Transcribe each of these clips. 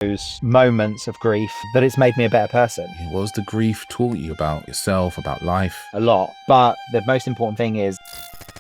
those moments of grief that it's made me a better person. What has the grief taught you about yourself, about life? A lot. But the most important thing is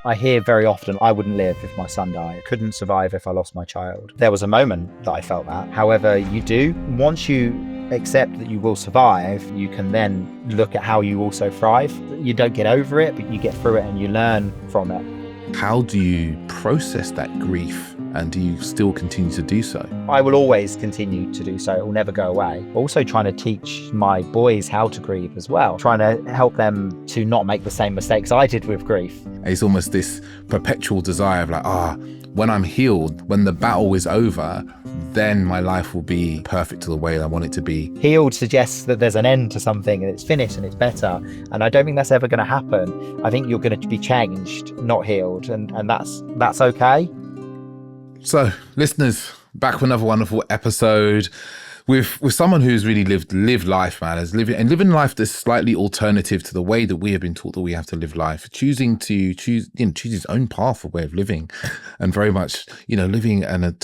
I hear very often, I wouldn't live if my son died. Couldn't survive if I lost my child. There was a moment that I felt that. However, you do. Once you accept that you will survive, you can then look at how you also thrive. You don't get over it, but you get through it and you learn from it. How do you process that grief, and do you still continue to do so? I will always continue to do so. It will never go away. Also trying to teach my boys how to grieve as well. Trying to help them to not make the same mistakes I did with grief. It's almost this perpetual desire of like, when I'm healed, when the battle is over, then my life will be perfect to the way I want it to be. Healed suggests that there's an end to something and it's finished and it's better. And I don't think that's ever going to happen. I think you're going to be changed, not healed. And that's okay. So, listeners, back with another wonderful episode with someone who's really lived life, man, living life that's slightly alternative to the way that we have been taught that we have to live life, choosing to choose his own path or way of living, and very much, living an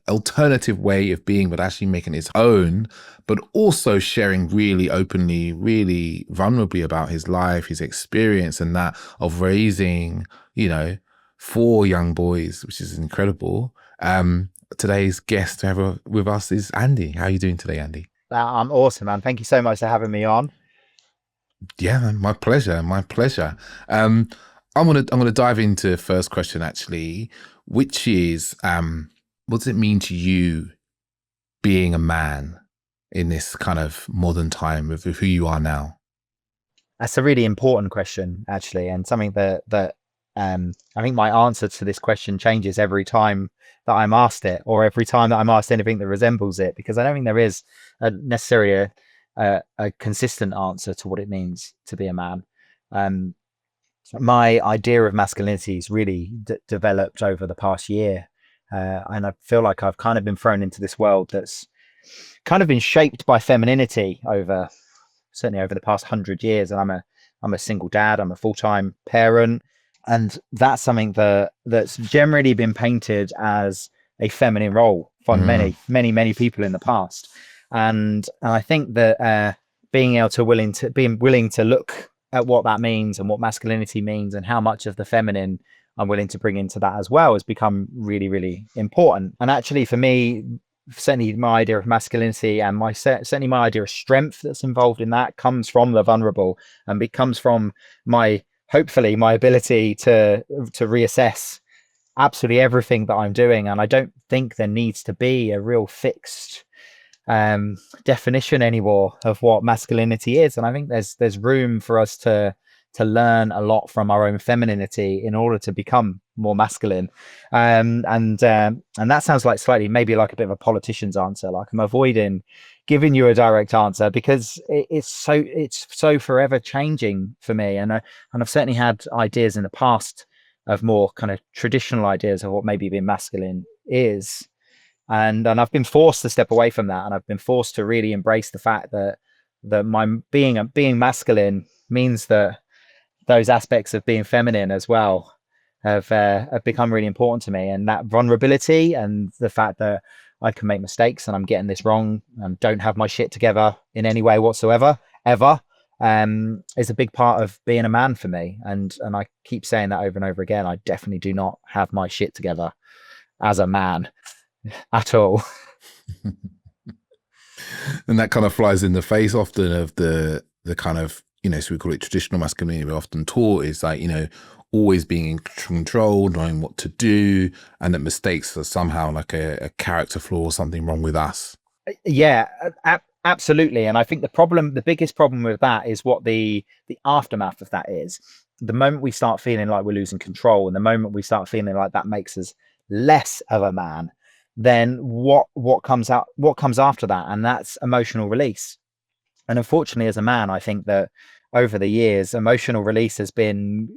alternative way of being, but actually making his own, but also sharing really openly, really vulnerably about his life, his experience, and that of raising, 4 young boys, which is incredible. Today's guest to have with us is Andy. How are you doing today, Andy? I'm awesome, man. Thank you so much for having me on. Yeah, man, my pleasure. I'm gonna dive into the first question actually, which is what does it mean to you being a man in this kind of modern time of who you are now? That's a really important question, actually, and something that I think my answer to this question changes every time that I'm asked it, or every time that I'm asked anything that resembles it, because I don't think there is necessarily a consistent answer to what it means to be a man. My idea of masculinity has really developed over the past year, and I feel like I've kind of been thrown into this world that's kind of been shaped by femininity certainly over the past 100 years. And I'm a single dad. I'm a full-time parent. And that's something that's generally been painted as a feminine role for many people in the past. And I think that being willing to look at what that means and what masculinity means and how much of the feminine I'm willing to bring into that as well has become really, really important. And actually for me, certainly my idea of masculinity and certainly my idea of strength that's involved in that comes from the vulnerable, and becomes from hopefully my ability to reassess absolutely everything that I'm doing. And I don't think there needs to be a real fixed definition anymore of what masculinity is. And I think there's room for us to learn a lot from our own femininity in order to become more masculine. And that sounds like slightly maybe like a bit of a politician's answer. Like I'm avoiding giving you a direct answer because it's so forever changing for me. And I've certainly had ideas in the past of more kind of traditional ideas of what maybe being masculine is. And I've been forced to step away from that. And I've been forced to really embrace the fact that my being masculine means that those aspects of being feminine as well have become really important to me. And that vulnerability and the fact that I can make mistakes and I'm getting this wrong and don't have my shit together in any way whatsoever, ever, is a big part of being a man for me. And I keep saying that over and over again. I definitely do not have my shit together as a man at all. And that kind of flies in the face often of the kind of, so we call it traditional masculinity. We're often taught is like, always being in control, knowing what to do, and that mistakes are somehow like a character flaw or something wrong with us. Yeah, absolutely. And I think the biggest problem with that is what the aftermath of that is. The moment we start feeling like we're losing control, and the moment we start feeling like that makes us less of a man, then what comes after that? And that's emotional release. And unfortunately, as a man, I think that over the years, emotional release has been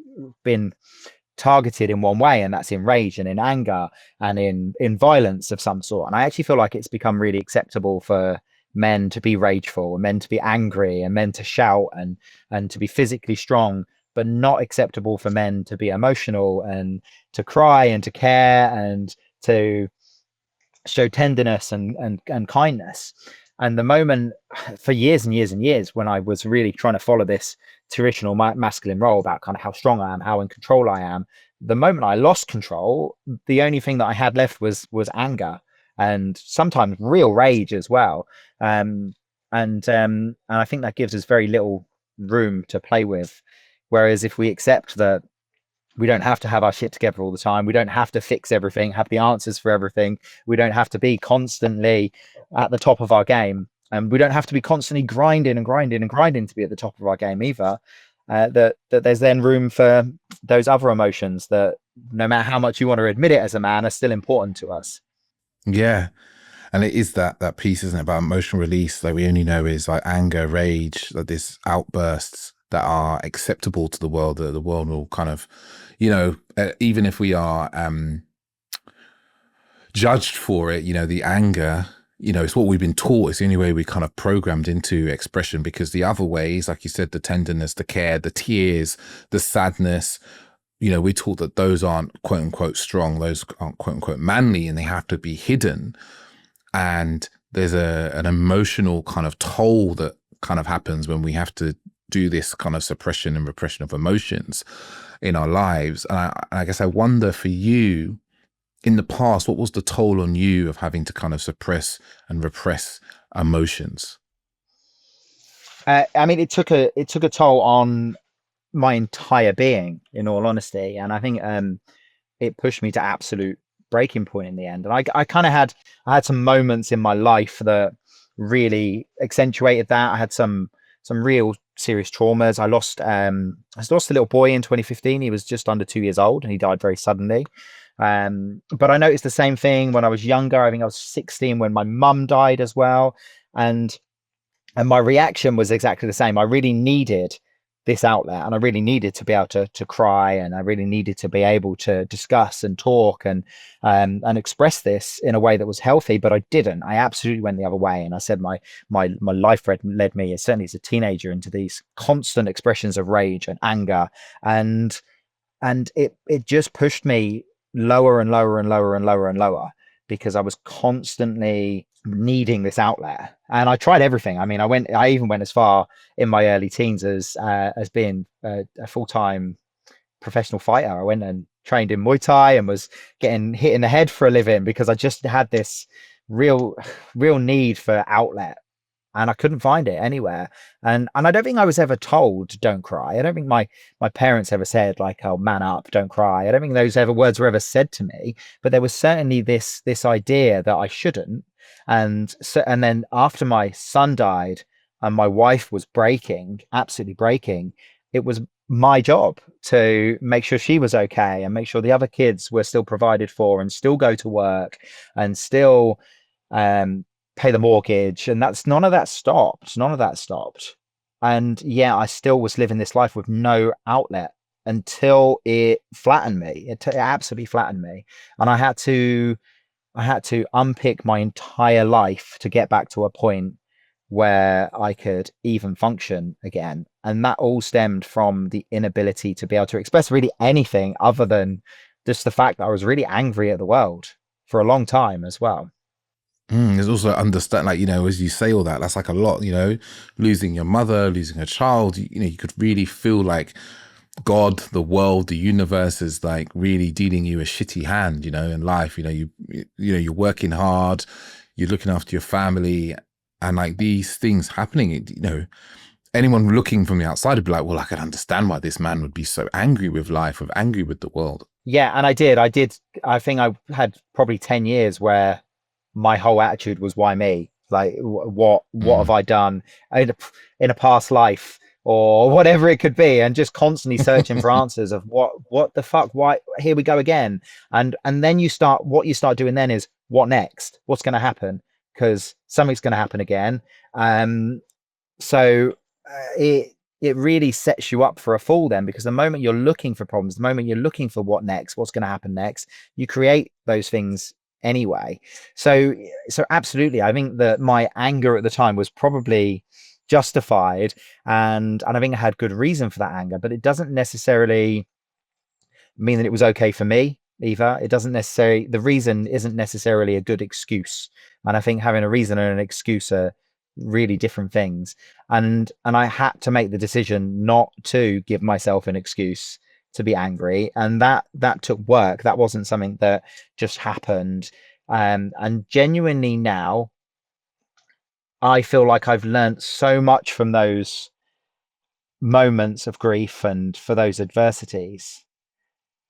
targeted in one way, and that's in rage and in anger and in violence of some sort. And I actually feel like it's become really acceptable for men to be rageful and men to be angry and men to shout and to be physically strong, but not acceptable for men to be emotional and to cry and to care and to show tenderness and kindness. And the moment, for years and years and years, when I was really trying to follow this traditional masculine role about kind of how strong I am, how in control I am, the moment I lost control, the only thing that I had left was anger, and sometimes real rage as well. Um, and um, and I think that gives us very little room to play with. Whereas if we accept that we don't have to have our shit together all the time, we don't have to fix everything, have the answers for everything, we don't have to be constantly at the top of our game, and we don't have to be constantly grinding and grinding and grinding to be at the top of our game either. That there's then room for those other emotions that, no matter how much you want to admit it as a man, are still important to us. Yeah. And it is that piece, isn't it, about emotional release that we only know is like anger, rage, like this outbursts that are acceptable to the world, that the world will kind of, even if we are judged for it, the anger, it's what we've been taught. It's the only way we kind of programmed into expression, because the other ways, like you said, the tenderness, the care, the tears, the sadness, we're taught that those aren't quote unquote strong, those aren't quote unquote manly, and they have to be hidden. And there's an emotional kind of toll that kind of happens when we have to do this kind of suppression and repression of emotions in our lives. And I guess I wonder, for you in the past, what was the toll on you of having to kind of suppress and repress emotions? I mean, it took a toll on my entire being, in all honesty, and I think it pushed me to absolute breaking point in the end. And I kind of had some moments in my life that really accentuated that. I had some real serious traumas. I lost a little boy in 2015. He was just under 2 years old, and he died very suddenly. But I noticed the same thing when I was younger. I think I was 16 when my mum died as well, and my reaction was exactly the same. I really needed this outlet, and I really needed to be able to cry, and I really needed to be able to discuss and talk and express this in a way that was healthy. But I didn't. I absolutely went the other way, and I said my life led me, certainly as a teenager, into these constant expressions of rage and anger, and it just pushed me lower and lower and lower and lower and lower, because I was constantly needing this outlet. And I tried everything. I mean, I even went as far in my early teens as being a full-time professional fighter. I went and trained in Muay Thai and was getting hit in the head for a living, because I just had this real real need for outlet, and I couldn't find it anywhere. And I don't think I was ever told don't cry. I don't think my parents ever said, like, oh, man up, don't cry. I don't think those words were ever said to me. But there was certainly this idea that I shouldn't. And then after my son died and my wife was breaking, absolutely breaking, it was my job to make sure she was okay and make sure the other kids were still provided for and still go to work and still um pay the mortgage. And that's none of that stopped. And yeah, I still was living this life with no outlet until it flattened me. It absolutely flattened me, and I had to unpick my entire life to get back to a point where I could even function again. And that all stemmed from the inability to be able to express really anything other than just the fact that I was really angry at the world for a long time as well. There's also understand, like, as you say all that, that's like a lot, losing your mother, losing a child, you could really feel like God, the world, the universe is like really dealing you a shitty hand, in life. You're working hard, you're looking after your family, and like these things happening, anyone looking from the outside would be like, well, I can understand why this man would be so angry with life, or angry with the world. Yeah, and I think I had probably 10 years where my whole attitude was, why me? Like, what have Mm. I done in a past life, or whatever it could be, and just constantly searching for answers of what the fuck, why, here we go again. And then what you start doing then is, what next? What's going to happen? Because something's going to happen again. Um so uh, it it really sets you up for a fall then, because the moment you're looking for problems, the moment you're looking for what next, what's going to happen next, you create those things anyway. So absolutely, I think that my anger at the time was probably justified, and I think I had good reason for that anger, but it doesn't necessarily mean that it was okay for me. either. It doesn't necessarily, the reason isn't necessarily a good excuse. And I think having a reason and an excuse are really different things. And I had to make the decision not to give myself an excuse to be angry. And that took work. That wasn't something that just happened. And genuinely now, I feel like I've learned so much from those moments of grief and for those adversities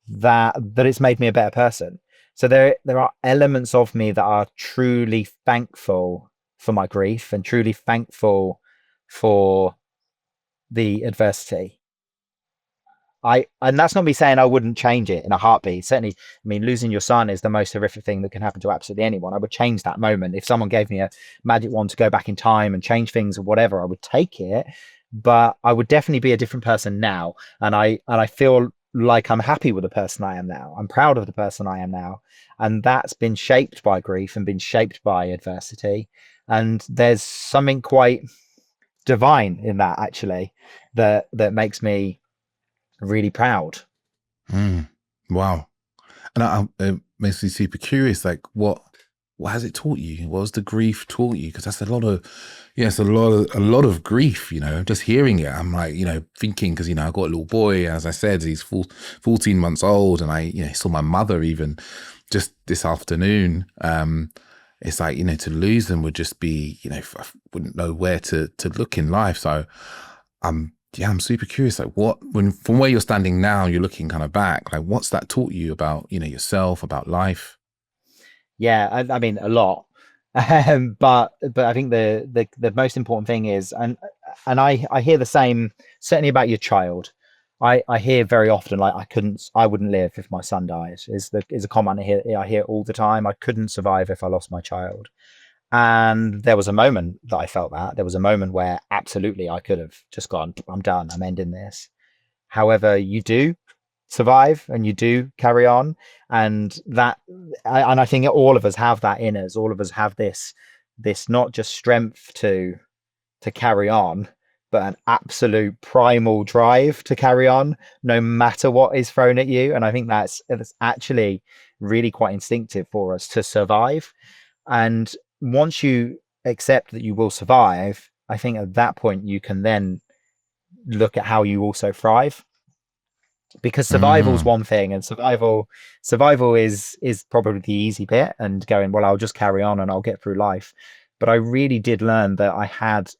that it's made me a better person. So there are elements of me that are truly thankful for my grief and truly thankful for the adversity. And that's not me saying I wouldn't change it in a heartbeat. Certainly, I mean, losing your son is the most horrific thing that can happen to absolutely anyone. I would change that moment. If someone gave me a magic wand to go back in time and change things or whatever, I would take it. But I would definitely be a different person now. And I feel like I'm happy with the person I am now. I'm proud of the person I am now. And that's been shaped by grief and been shaped by adversity. And there's something quite divine in that, actually, that makes me really proud. Mm. Wow. And it makes me super curious, like what has it taught you? What has the grief taught you? Because that's a lot of, yeah, it's a lot of grief, just hearing it. I'm like, thinking, because, I got a little boy, as I said, he's 14 months old. And I, saw my mother even just this afternoon. It's like, to lose them would just be, I wouldn't know where to look in life. So I'm super curious, like from where you're standing now, you're looking kind of back, like what's that taught you about, yourself, about life? Yeah, I mean a lot. But I think the most important thing is, and I hear the same certainly about your child. I hear very often, like, I wouldn't live if my son dies, is a comment I hear all the time. I couldn't survive if I lost my child. And there was a moment that I felt that. There was a moment where absolutely I could have just gone, I'm done, I'm ending this. However, you do survive and you do carry on. And I think all of us have that in us. All of us have this not just strength to carry on, but an absolute primal drive to carry on no matter what is thrown at you. And I think that's actually really quite instinctive for us to survive. And once you accept that you will survive, I think at that point you can then look at how you also thrive. Because survival is Mm. one thing, and survival is probably the easy bit, and going, well, I'll just carry on and I'll get through life. But I really did learn that I had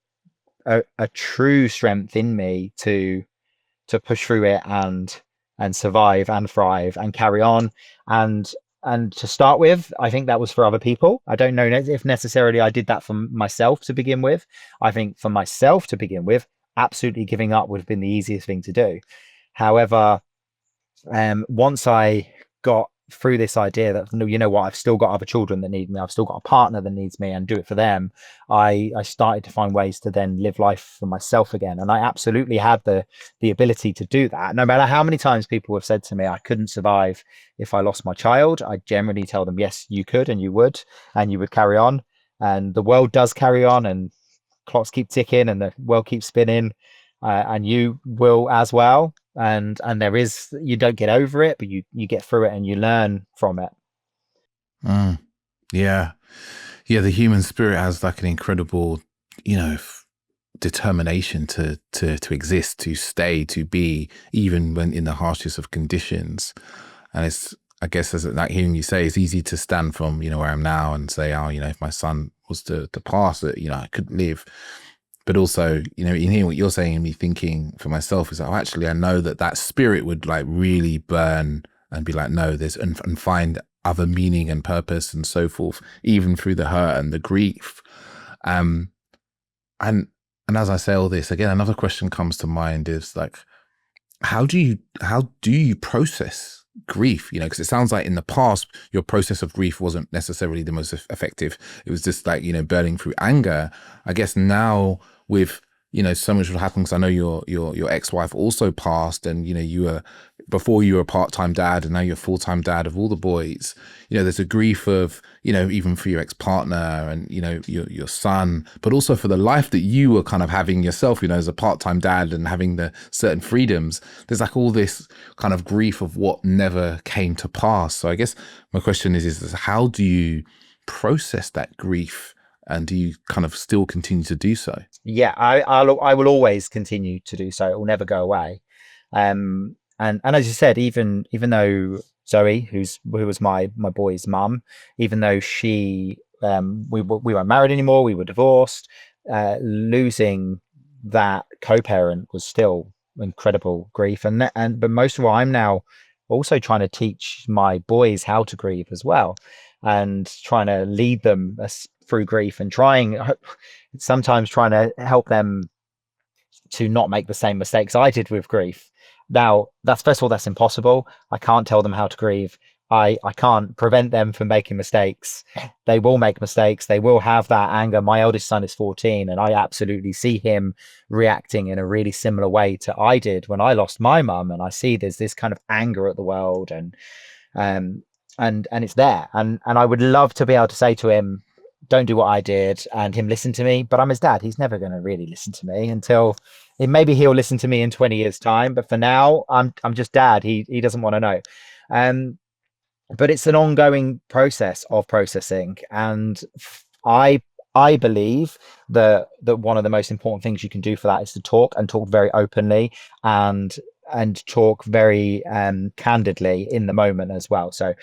a true strength in me to push through it and survive and thrive and carry on. And to start with, I think that was for other people. I don't know if necessarily I did that for myself to begin with. I think for myself to begin with, absolutely giving up would have been the easiest thing to do. However, once I got through this idea that, no, you know what, I've still got other children that need me, I've still got a partner that needs me, and do it for them, I started to find ways to then live life for myself again. And I absolutely had the ability to do that. No matter how many times people have said to me I couldn't survive if I lost my child, I generally tell them, yes, you could, and you would carry on. And the world does carry on, and clocks keep ticking, and the world keeps spinning, and you will as well. And there is, you don't get over it, but you get through it and you learn from it. Mm. Yeah. Yeah. The human spirit has like an incredible, determination to exist, to stay, to be, even when in the harshest of conditions. And it's, I guess, as like hearing you say, it's easy to stand from, where I'm now and say, oh, if my son was to pass, that, I could live. But also, in hearing what you're saying and me thinking for myself is, oh, actually, I know that spirit would like really burn and be like, no, and find other meaning and purpose and so forth, even through the hurt and the grief. And as I say all this, again, another question comes to mind is like, how do you process grief? Because it sounds like in the past your process of grief wasn't necessarily the most effective. It was just like, burning through anger. I guess now with, so much will happen, because I know your ex-wife also passed, and you were before you were a part-time dad and now you're a full-time dad of all the boys, there's a grief of, even for your ex-partner and, your son, but also for the life that you were kind of having yourself, as a part-time dad and having the certain freedoms. There's like all this kind of grief of what never came to pass. So I guess my question is how do you process that grief, and do you kind of still continue to do so? Yeah, I will always continue to do so. It will never go away. And as you said, even though Zoe, who was my boy's mum, even though she we weren't married anymore, we were divorced, losing that co-parent was still incredible grief. But most of all, I'm now also trying to teach my boys how to grieve as well, and trying to lead them through grief, and sometimes trying to help them to not make the same mistakes I did with grief. Now, that's first of all, that's impossible. I can't tell them how to grieve. I can't prevent them from making mistakes. They will make mistakes. They will have that anger. My eldest son is 14, and I absolutely see him reacting in a really similar way to I did when I lost my mum. And I see there's this kind of anger at the world, um, and it's there. And I would love to be able to say to him, don't do what I did, and him listen to me. But I'm his dad. He's never going to really listen to me until maybe he'll listen to me in 20 years time. But for now, I'm just dad. He doesn't want to know. Um, but it's an ongoing process of processing. And I, I believe that one of the most important things you can do for that is to talk, and talk very openly, and talk very candidly in the moment as well. So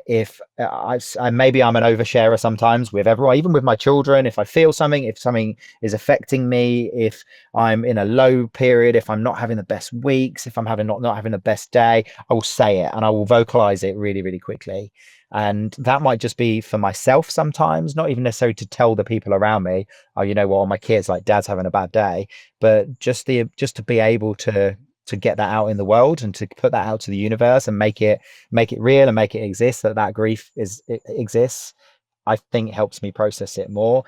if maybe I'm an oversharer sometimes with everyone, even with my children. If I feel something, if something is affecting me, if I'm in a low period, if I'm not having the best weeks, if I'm having not having the best day, I will say it, and I will vocalize it really, really quickly. And that might just be for myself sometimes, not even necessarily to tell the people around me, oh, you know what, my kids, like, dad's having a bad day, but just to be able to get that out in the world, and to put that out to the universe, and make it real, and make it exist, that grief exists. I think it helps me process it more.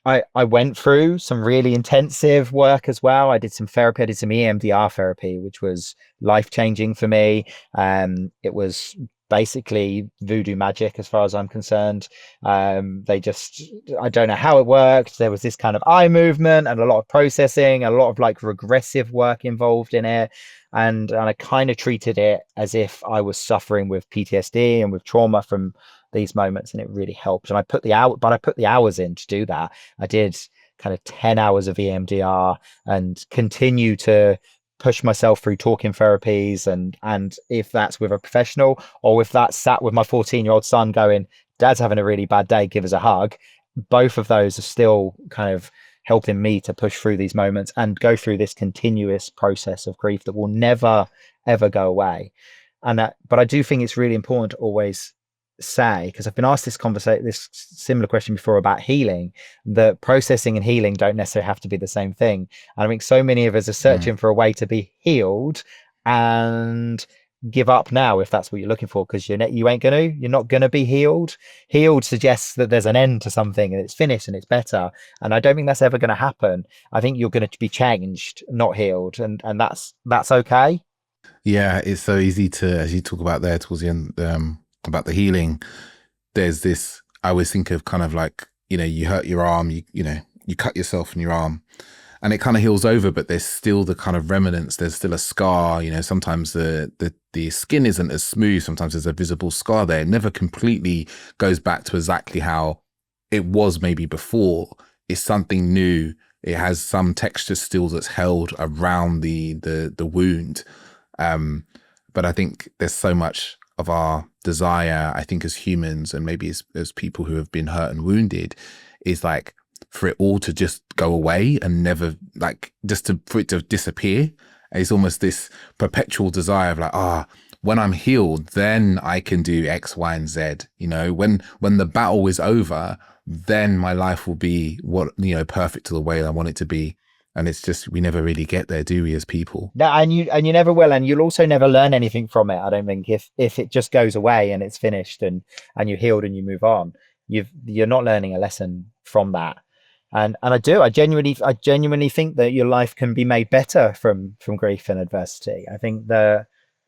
I went through some really intensive work as well. I did some therapy. I did some EMDR therapy, which was life changing for me. It was basically voodoo magic as far as I'm concerned. I don't know how it worked. There was this kind of eye movement and a lot of processing, a lot of like regressive work involved in it. And I kind of treated it as if I was suffering with PTSD and with trauma from these moments, and it really helped. And I put the hours in to do that. I did kind of 10 hours of EMDR, and continue to push myself through talking therapies, and if that's with a professional, or if that's sat with my 14-year-old son going, dad's having a really bad day, give us a hug. Both of those are still kind of helping me to push through these moments and go through this continuous process of grief that will never ever go away. But I do think it's really important to always say, because I've been asked this similar question before about healing, that processing and healing don't necessarily have to be the same thing. And I think so many of us are searching for a way to be healed, and give up now if that's what you're looking for, because you're not gonna be healed. Healed suggests that there's an end to something, and it's finished and it's better. And I don't think that's ever going to happen. I think you're going to be changed, not healed, and that's okay. Yeah, it's so easy to, as you talk about there towards the end, about the healing. There's this, I always think of kind of like, you hurt your arm, you cut yourself in your arm, and it kind of heals over, but there's still the kind of remnants. There's still a scar. Sometimes the skin isn't as smooth. Sometimes there's a visible scar there. It never completely goes back to exactly how it was maybe before. It's something new. It has some texture still that's held around the wound. But I think there's so much of our desire, I think, as humans, and maybe as people who have been hurt and wounded, is like for it all to just go away and never, like, for it to disappear. And it's almost this perpetual desire of like, when I'm healed, then I can do X, Y, and Z. When the battle is over, then my life will be perfect to the way I want it to be. And it's just, we never really get there, do we, as people? No, and you never will, and you'll also never learn anything from it. I don't think, if it just goes away and it's finished, and you're healed and you move on, you're not learning a lesson from that. And I genuinely think that your life can be made better from grief and adversity. I think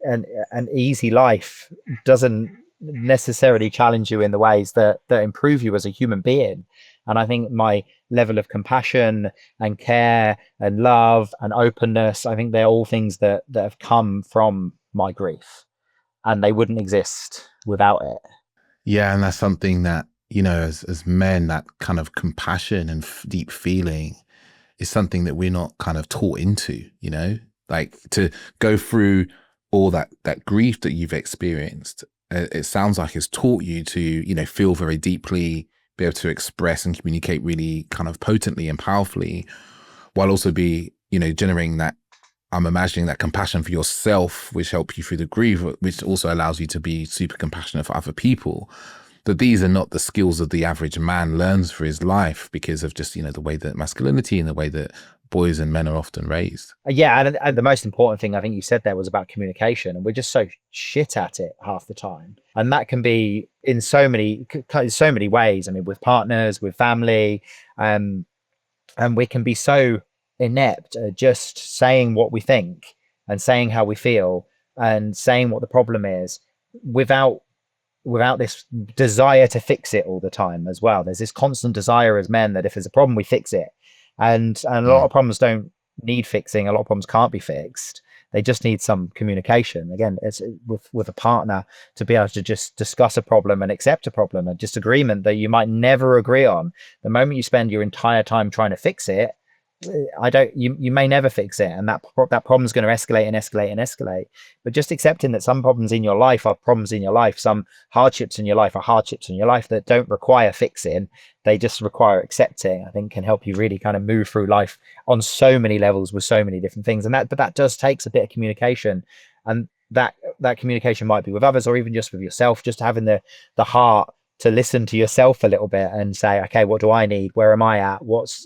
an easy life doesn't necessarily challenge you in the ways that improve you as a human being. And I think my level of compassion and care and love and openness, I think they're all things that have come from my grief, and they wouldn't exist without it. Yeah, and that's something that, you know, as men, that kind of compassion and deep feeling is something that we're not kind of taught into, you know, like to go through all that grief that you've experienced. It sounds like it's taught you to, you know, feel very deeply, be able to express and communicate really kind of potently and powerfully, while also be, you know, generating that, I'm imagining, that compassion for yourself, which helps you through the grief, which also allows you to be super compassionate for other people. But these are not the skills that the average man learns for his life because of just, you know, the way that masculinity and the way that boys and men are often raised. Yeah, and the most important thing I think you said there was about communication, and we're just so shit at it half the time, and that can be in so many ways. I mean, with partners, with family, and we can be so inept at just saying what we think and saying how we feel and saying what the problem is without this desire to fix it all the time as well. There's this constant desire as men that if there's a problem, we fix it. And a lot Mm. of problems don't need fixing. A lot of problems can't be fixed. They just need some communication. Again, it's with a partner, to be able to just discuss a problem and accept a problem, a disagreement that you might never agree on. The moment you spend your entire time trying to fix it, you may never fix it, and that problem is going to escalate and escalate and escalate. But just accepting that some problems in your life are problems in your life, some hardships in your life are hardships in your life that don't require fixing, they just require accepting, I think can help you really kind of move through life on so many levels with so many different things. But that does takes a bit of communication, and that communication might be with others or even just with yourself, just having the heart to listen to yourself a little bit and say, okay, what do I need? Where am I at?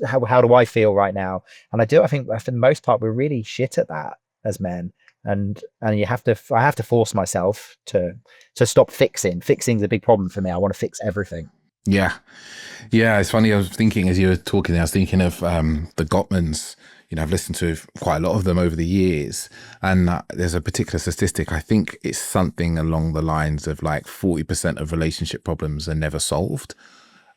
How do I feel right now? And I think for the most part, we're really shit at that as men. And I have to force myself to stop fixing. Fixing is a big problem for me. I want to fix everything. Yeah. Yeah. It's funny. I was thinking as you were talking, I was thinking of the Gottmans. You know, I've listened to quite a lot of them over the years. And there's a particular statistic. I think it's something along the lines of like 40% of relationship problems are never solved,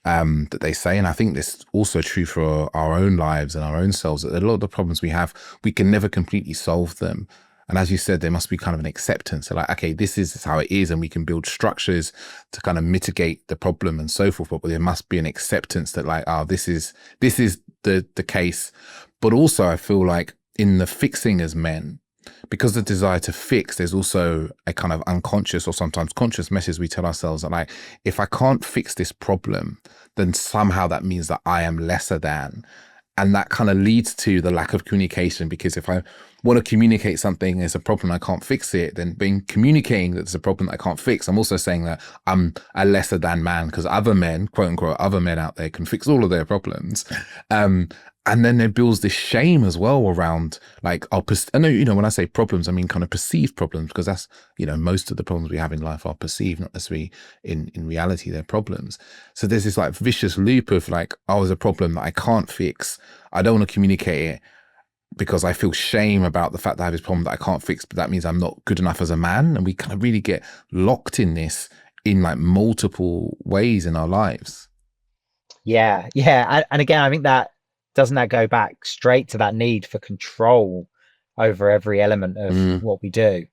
that they say. And I think this is also true for our own lives and our own selves, that a lot of the problems we have, we can never completely solve them. And as you said, there must be kind of an acceptance. So like, okay, this is how it is, and we can build structures to kind of mitigate the problem and so forth. But there must be an acceptance that like, oh, this is the case. But also I feel like in the fixing as men, because the desire to fix, there's also a kind of unconscious or sometimes conscious message we tell ourselves that like, if I can't fix this problem, then somehow that means that I am lesser than. And that kind of leads to the lack of communication, because if I want to communicate something as a problem, I can't fix it, then being communicating that there's a problem that I can't fix, I'm also saying that I'm a lesser than man, because other men, quote unquote, other men out there can fix all of their problems. And then there builds this shame as well around like, I know, you know, when I say problems, I mean kind of perceived problems, because that's, you know, most of the problems we have in life are perceived, not necessarily in reality, they're problems. So there's this like vicious loop of like, oh, there's a problem that I can't fix. I don't want to communicate it because I feel shame about the fact that I have this problem that I can't fix, but that means I'm not good enough as a man. And we kind of really get locked in this in like multiple ways in our lives. Yeah. And again, I think that go back straight to that need for control over every element of Mm. what we do.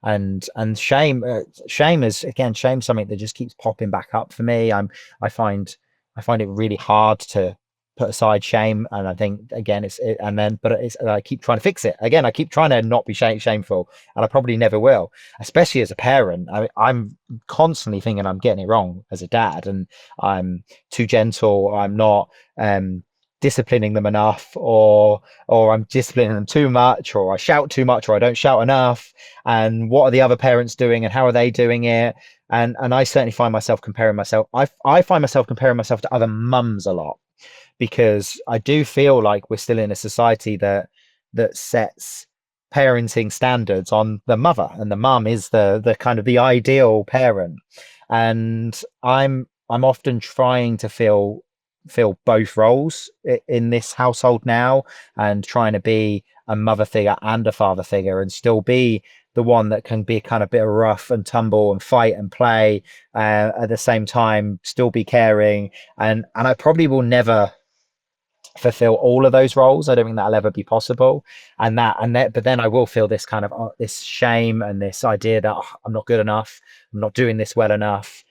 And shame is, again, shame something that just keeps popping back up for me. I find I find it really hard to put aside shame, and I think again but it's, I keep trying to fix it. Again, I keep trying to not be shameful, and I probably never will, especially as a parent. I'm constantly thinking I'm getting it wrong as a dad, and I'm too gentle, I'm not disciplining them enough, or I'm disciplining them too much, or I shout too much, or I don't shout enough. And what are the other parents doing, and how are they doing it? And I certainly find myself comparing myself. I find myself comparing myself to other mums a lot, because I do feel like we're still in a society that sets parenting standards on the mother, and the mum is the kind of the ideal parent. And I'm often trying to fill both roles in this household now, and trying to be a mother figure and a father figure, and still be the one that can be kind of a bit rough and tumble and fight and play, at the same time still be caring, and I probably will never fulfill all of those roles. I don't think that'll ever be possible. But then I will feel this kind of this shame and this idea that, oh, I'm not good enough, I'm not doing this well enough,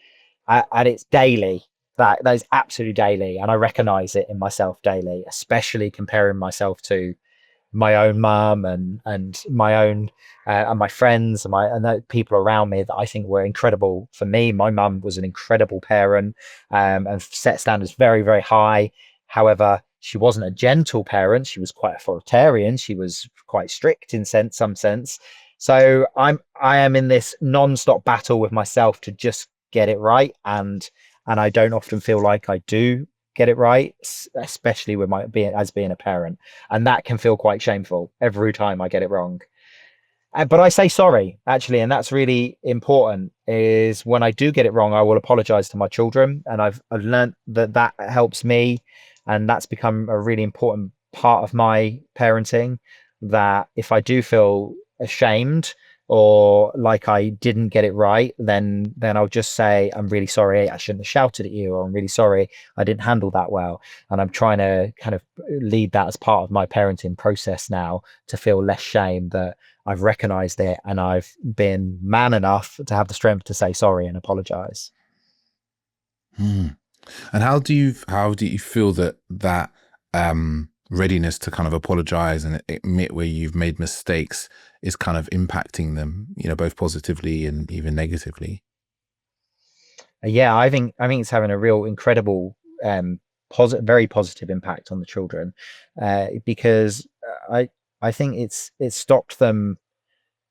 and it's daily. That is absolutely daily, and I recognize it in myself daily, especially comparing myself to my own mum and my own and my friends and the people around me that I think were incredible for me. My mum was an incredible parent, and set standards very, very high. However, she wasn't a gentle parent. She was quite authoritarian. She was quite strict in some sense. So I am in this non-stop battle with myself to just get it right, and I don't often feel like I do get it right, especially with being a parent, and that can feel quite shameful every time I get it wrong. But I say sorry, actually, and that's really important. Is when I do get it wrong, I will apologize to my children, and I've learned that helps me, and that's become a really important part of my parenting. That if I do feel ashamed or like I didn't get it right, then I'll just say, I'm really sorry, I shouldn't have shouted at you, or I'm really sorry, I didn't handle that well. And I'm trying to kind of lead that as part of my parenting process now, to feel less shame that I've recognized it and I've been man enough to have the strength to say sorry and apologize. Hmm. And how do you feel that readiness to kind of apologize and admit where you've made mistakes is kind of impacting them, both positively and even negatively? Yeah, I think it's having a real incredible, very positive impact on the children, because I think it's stopped them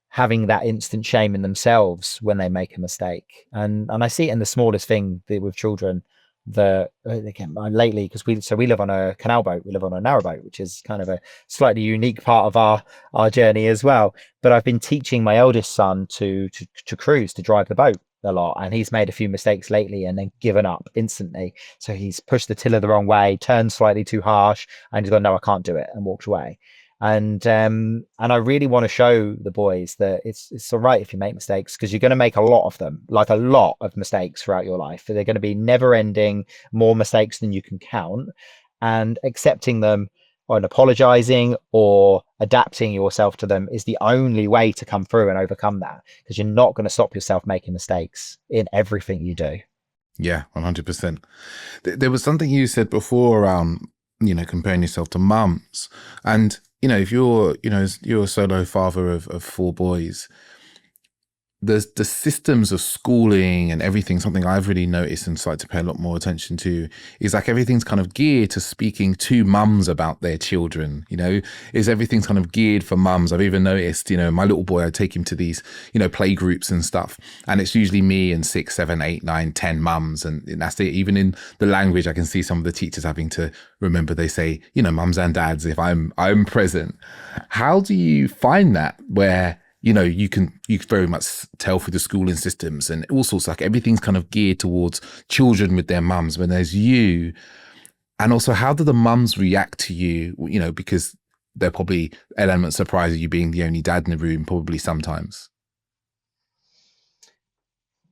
having that instant shame in themselves when they make a mistake. And I see it in the smallest thing with children, that again, lately, because we live on a canal boat, we live on a narrowboat, which is kind of a slightly unique part of our journey as well. But I've been teaching my eldest son to cruise, to drive the boat a lot, and he's made a few mistakes lately and then given up instantly. So he's pushed the tiller the wrong way, turned slightly too harsh, and he's gone, no, I can't do it, and walked away. And I really want to show the boys that it's all right if you make mistakes, because you're going to make a lot of them, like a lot of mistakes throughout your life. They're going to be never ending, more mistakes than you can count, and accepting them and apologizing or adapting yourself to them is the only way to come through and overcome that, because you're not going to stop yourself making mistakes in everything you do. Yeah, 100%. There was something you said before around, comparing yourself to mums. And, if you're a solo father of four boys, the systems of schooling and everything, something I've really noticed and started to pay a lot more attention to, is like everything's kind of geared to speaking to mums about their children. Is everything's kind of geared for mums. I've even noticed, my little boy, I take him to these, play groups and stuff, and it's usually me and 6, 7, 8, 9, 10 mums, and that's it. Even in the language, I can see some of the teachers having to remember, they say, mums and dads if I'm present. How do you find that, where you can very much tell through the schooling systems and all sorts, like everything's kind of geared towards children with their mums when there's you? And also, how do the mums react to you, because they're probably an element surprised at you being the only dad in the room, probably sometimes.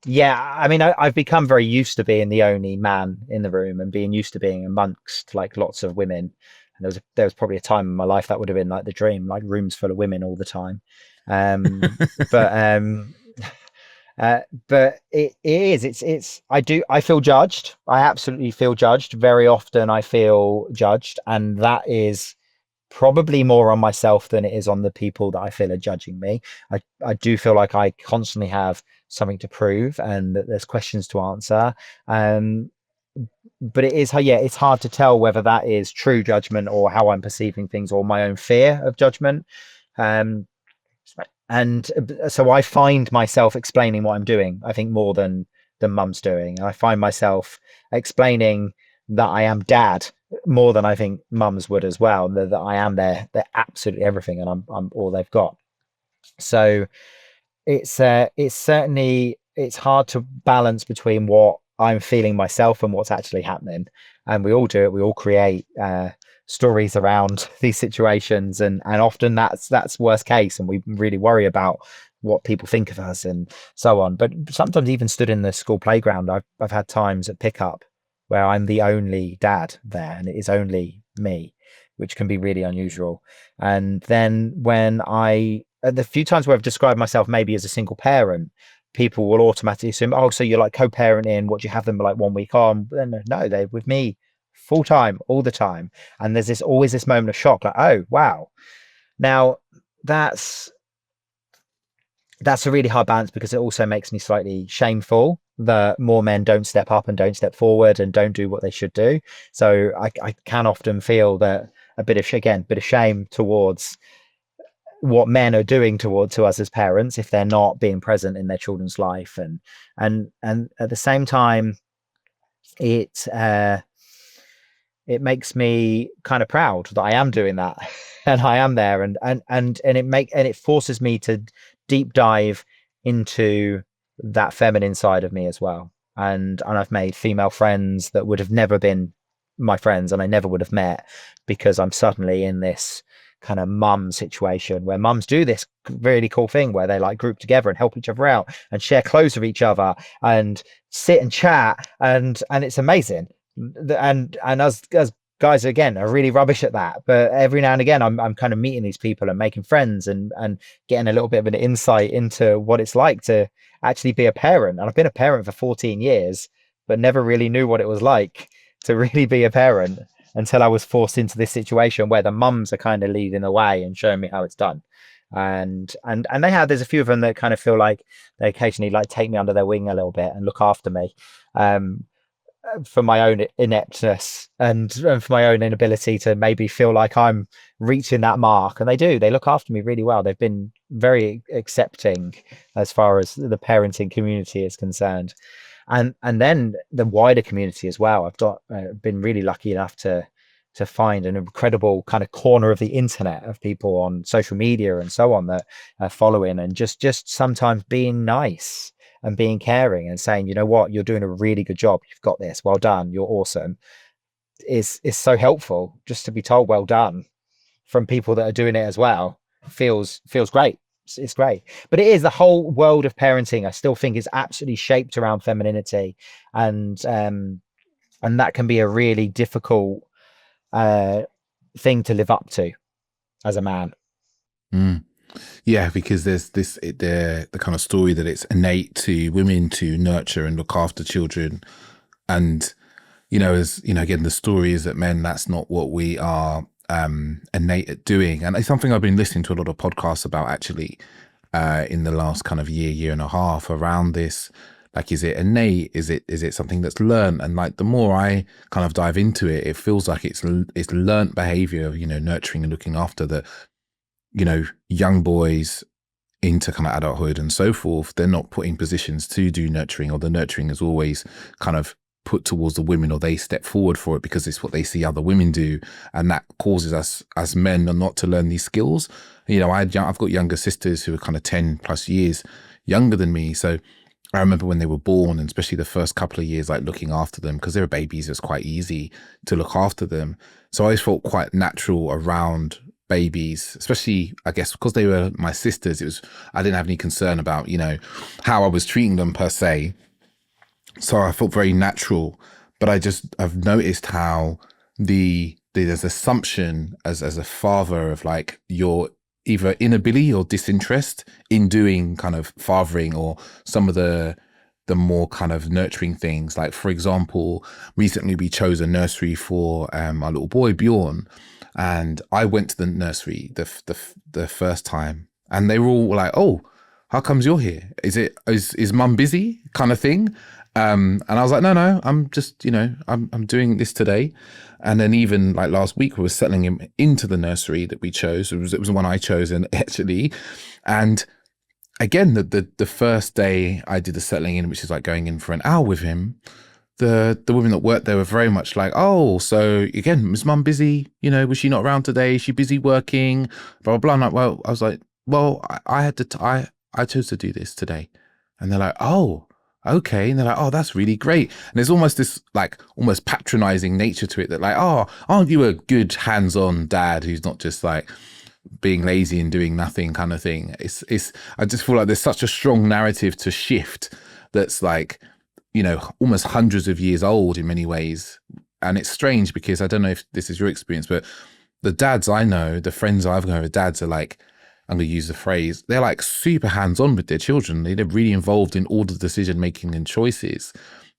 Yeah, I mean, I've become very used to being the only man in the room and being used to being amongst like lots of women. And there was probably a time in my life that would have been like the dream, like rooms full of women all the time. Um, but but I feel judged. I absolutely feel judged. Very often I feel judged, and that is probably more on myself than it is on the people that I feel are judging me. I do feel like I constantly have something to prove and that there's questions to answer. Um, but it's hard to tell whether that is true judgment or how I'm perceiving things or my own fear of judgment. Um, and so I find myself explaining what I'm doing, I think, more than mum's doing. I find myself explaining that I am dad more than I think mums would as well, that I am they're absolutely everything, and I'm all they've got. So it's certainly, it's hard to balance between what I'm feeling myself and what's actually happening. And we all do it. We all create stories around these situations, and often that's worst case, and we really worry about what people think of us and so on. But sometimes even stood in the school playground, I've had times at pickup where I'm the only dad there and it is only me, which can be really unusual. And then the few times where I've described myself maybe as a single parent, people will automatically assume, oh, so you're like co-parenting, what, do you have them like 1 week on? No, they're with me full time, all the time. And there's always this moment of shock, like, oh, wow. Now that's a really hard balance, because it also makes me slightly shameful that more men don't step up and don't step forward and don't do what they should do. So I can often feel that a bit of shame towards what men are doing to us as parents if they're not being present in their children's life, and at the same time it makes me kind of proud that I am doing that and I am there, and it forces me to deep dive into that feminine side of me as well. And I've made female friends that would have never been my friends and I never would have met, because I'm suddenly in this kind of mum situation where mums do this really cool thing where they like group together and help each other out and share clothes with each other and sit and chat, and it's amazing. And us as guys again are really rubbish at that, but every now and again I'm kind of meeting these people and making friends and getting a little bit of an insight into what it's like to actually be a parent. And I've been a parent for 14 years but never really knew what it was like to really be a parent until I was forced into this situation where the mums are kind of leading the way and showing me how it's done. And there's a few of them that kind of feel like they occasionally like take me under their wing a little bit and look after me, for my own ineptness and for my own inability to maybe feel like I'm reaching that mark. And they look after me really well. They've been very accepting as far as the parenting community is concerned. And then the wider community as well. I've been really lucky enough to find an incredible kind of corner of the internet of people on social media and so on that are following and just sometimes being nice and being caring and saying, you know what, you're doing a really good job. You've got this. Well done. You're awesome. Is so helpful. Just to be told well done from people that are doing it as well feels great. It's great. But it is the whole world of parenting, I still think, is absolutely shaped around femininity, and that can be a really difficult thing to live up to as a man. Yeah, because there's the kind of story that it's innate to women to nurture and look after children, and as again, the story is that men, that's not what we are innate at doing. And it's something I've been listening to a lot of podcasts about actually in the last kind of year and a half around this. Like, is it innate? Is it something that's learned? And like, the more I kind of dive into it, it feels like it's learned behavior of nurturing and looking after the young boys into kind of adulthood and so forth. They're not put in positions to do nurturing, or the nurturing is always kind of put towards the women, or they step forward for it because it's what they see other women do, and that causes us as men not to learn these skills. I've got younger sisters who are kind of 10 plus years younger than me, so I remember when they were born, and especially the first couple of years, like looking after them, because they were babies, it was quite easy to look after them. So I always felt quite natural around babies, especially I guess because they were my sisters. I didn't have any concern about how I was treating them per se, so I felt very natural. But I've noticed how there's assumption as a father of like your either inability or disinterest in doing kind of fathering or some of the more kind of nurturing things. Like, for example, recently we chose a nursery for our little boy Bjorn, and I went to the nursery the first time, and they were all like, "Oh, how comes you're here? Is mum busy?" kind of thing. And I was like, no, I'm just, I'm doing this today. And then even like last week, we were settling him into the nursery that we chose. It was the one I chose, and actually, and again, the first day I did the settling in, which is like going in for an hour with him, the women that worked there were very much like, "Oh, so again, is mum busy? Was she not around today? Is she busy working? Blah, blah, blah." I'm like, I was like, I chose to do this today. And they're like, "Oh, okay." And they're like, "Oh, that's really great." And there's almost this like almost patronizing nature to it, that like, "Oh, aren't you a good hands-on dad who's not just like being lazy and doing nothing kind of thing. It's I just feel like there's such a strong narrative to shift that's like, you know, almost hundreds of years old in many ways. And it's strange because I don't know if this is your experience, but the dads I know, the friends I've got with dads are like, I'm going to use the phrase, they're like super hands-on with their children. They're really involved in all the decision making and choices.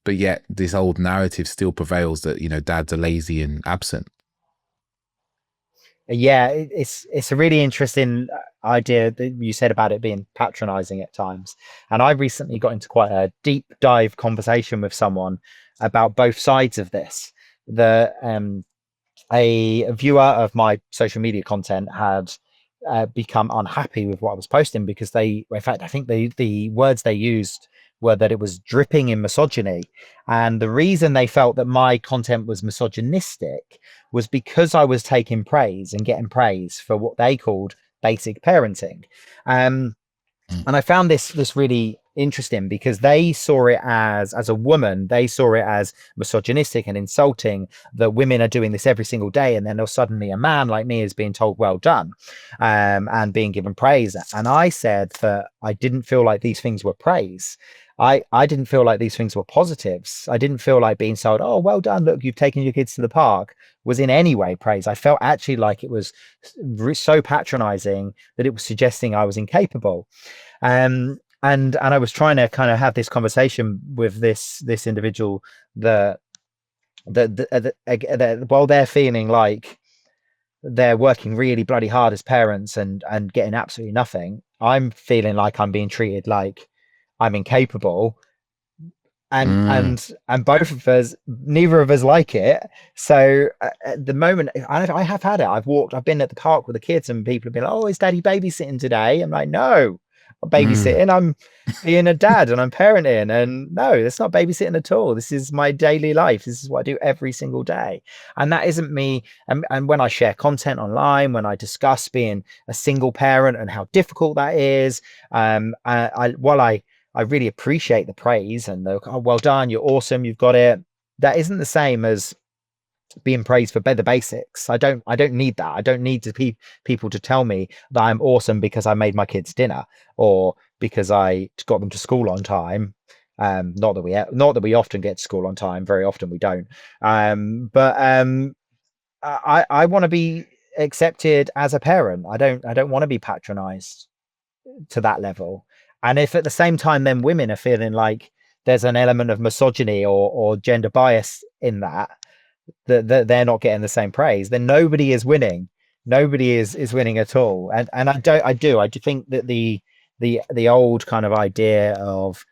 But yet this old narrative still prevails that, you know, dads are lazy and absent. Yeah, it's a really interesting idea that you said about it being patronizing at times. And I recently got into quite a deep dive conversation with someone about both sides of this. The A viewer of my social media content had become unhappy with what I was posting because in fact, I think the words they used were that it was dripping in misogyny. And the reason they felt that my content was misogynistic was because I was taking praise and getting praise for what they called basic parenting. Um, Mm. and I found this really interesting because they saw it as a woman, they saw it as misogynistic and insulting that women are doing this every single day, and then suddenly a man like me is being told well done, and being given praise. And I said that I didn't feel like these things were praise. I didn't feel like these things were positives. I didn't feel like being told, oh, well done, look, you've taken your kids to the park, was in any way praise. I felt actually like it was so patronizing that it was suggesting I was incapable. And I was trying to kind of have this conversation with this individual that while they're feeling like they're working really bloody hard as parents and getting absolutely nothing, I'm feeling like I'm being treated like I'm incapable, and Mm. and both of us, neither of us like it. So at the moment, I have had it. I've been at the park with the kids and people have been like, oh, is daddy babysitting today? I'm like, no, I'm Mm. babysitting, I'm being a dad and I'm parenting. And no, it's not babysitting at all. This is my daily life. This is what I do every single day. And that isn't me. And when I share content online, when I discuss being a single parent and how difficult that is, while I really appreciate the praise and the, oh, well done, you're awesome, you've got it. That isn't the same as being praised for the basics. I don't need that. I don't need people to tell me that I'm awesome because I made my kids dinner or because I got them to school on time. Not that we often get to school on time. Very often we don't. But I want to be accepted as a parent. I don't want to be patronized to that level. And if at the same time then women are feeling like there's an element of misogyny or gender bias in that they're not getting the same praise, then nobody is winning. Nobody is winning at all. And I do think that the old kind of idea of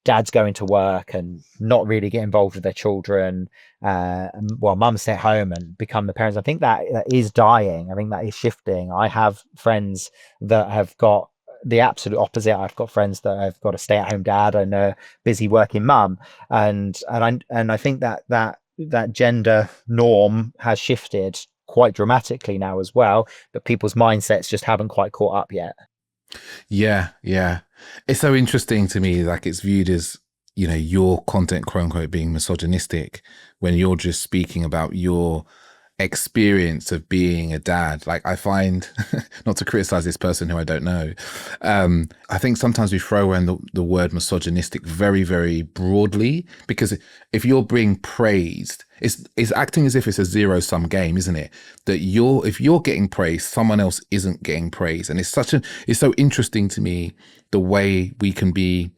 dads going to work and not really get involved with their children, while mums stay at home and become the parents, I think that is dying. I think that is shifting. I have friends that have got the absolute opposite. I've got friends that have got a stay-at-home dad and a busy working mum, and I think that gender norm has shifted quite dramatically now as well, but people's mindsets just haven't quite caught up yet. Yeah, yeah. It's so interesting to me, like it's viewed as, you know, your content, quote unquote, being misogynistic when you're just speaking about your experience of being a dad. Like I find, not to criticize this person who I don't know, I think sometimes we throw around the word misogynistic very, very broadly, because if you're being praised, it's acting as if it's a zero-sum game, isn't it? That if you're getting praised, someone else isn't getting praised. And it's so interesting to me the way we can be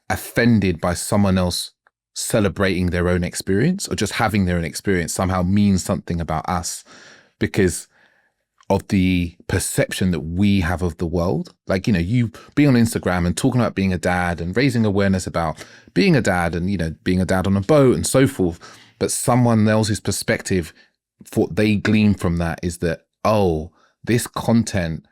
offended by someone else celebrating their own experience, or just having their own experience somehow means something about us because of the perception that we have of the world. Like, you know, you being on Instagram and talking about being a dad and raising awareness about being a dad and, you know, being a dad on a boat and so forth. But someone else's perspective, what they glean from that is that, oh, this content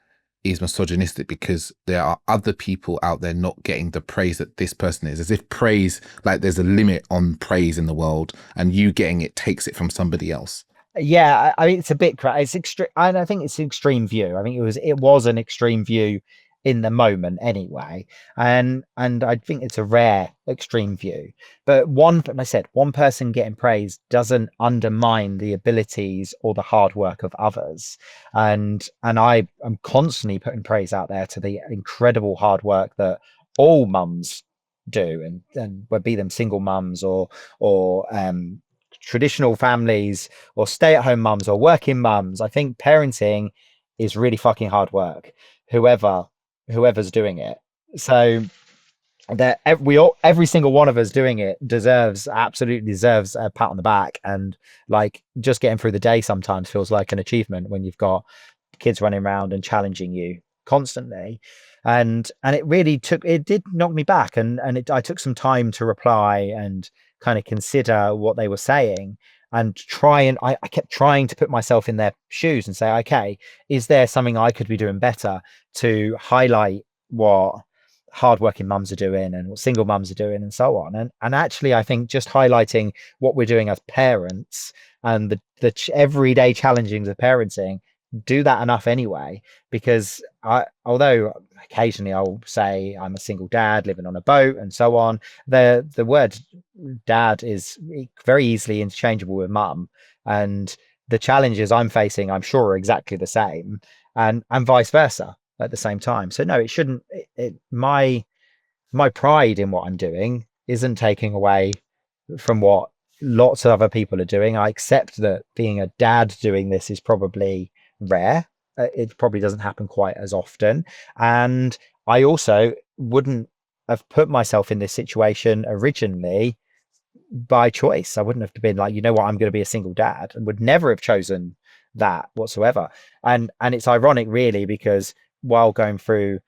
is misogynistic because there are other people out there not getting the praise that this person is, as if praise, like there's a limit on praise in the world and you getting it takes it from somebody else. Yeah, I mean it's a bit it's extreme, and I think it's an extreme view. I think it was an extreme view in the moment anyway. And I think it's a rare extreme view. But like I said, one person getting praise doesn't undermine the abilities or the hard work of others. And I am constantly putting praise out there to the incredible hard work that all mums do, and would be them single mums or traditional families or stay-at-home mums or working mums. I think parenting is really fucking hard work, whoever's doing it. So that every single one of us doing it absolutely deserves a pat on the back. And like, just getting through the day sometimes feels like an achievement when you've got kids running around and challenging you constantly. And it did knock me back, I took some time to reply and kind of consider what they were saying, and I kept trying to put myself in their shoes and say, okay, is there something I could be doing better to highlight what hardworking mums are doing and what single mums are doing and so on. And actually, I think just highlighting what we're doing as parents and the everyday challengings of parenting do that enough anyway. Because although occasionally I'll say I'm a single dad living on a boat and so on, the word dad is very easily interchangeable with mum, and the challenges I'm facing, I'm sure, are exactly the same, and vice versa at the same time. So no, it shouldn't. My pride in what I'm doing isn't taking away from what lots of other people are doing. I accept that being a dad doing this is probably rare. It probably doesn't happen quite as often. And I also wouldn't have put myself in this situation originally by choice. I wouldn't have been like, you know what, I'm going to be a single dad, and would never have chosen that whatsoever. And it's ironic, really, because while going through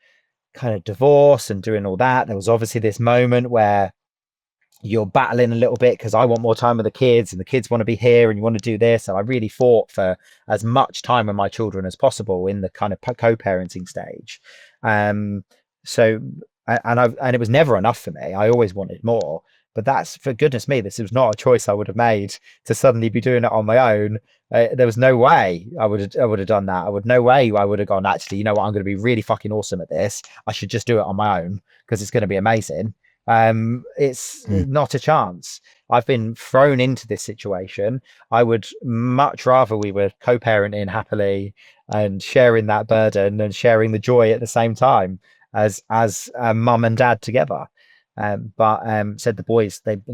kind of divorce and doing all that, there was obviously this moment where you're battling a little bit, because I want more time with the kids and the kids want to be here and you want to do this. And I really fought for as much time with my children as possible in the kind of co-parenting stage. So, and it was never enough for me. I always wanted more. But that's, for goodness me, this was not a choice I would have made to suddenly be doing it on my own. There was no way I would have done that. No way I would have gone, actually, you know what, I'm going to be really fucking awesome at this. I should just do it on my own because it's going to be amazing. It's not a chance. I've been thrown into this situation. I would much rather we were co-parenting happily and sharing that burden and sharing the joy at the same time as mum and dad together. But said the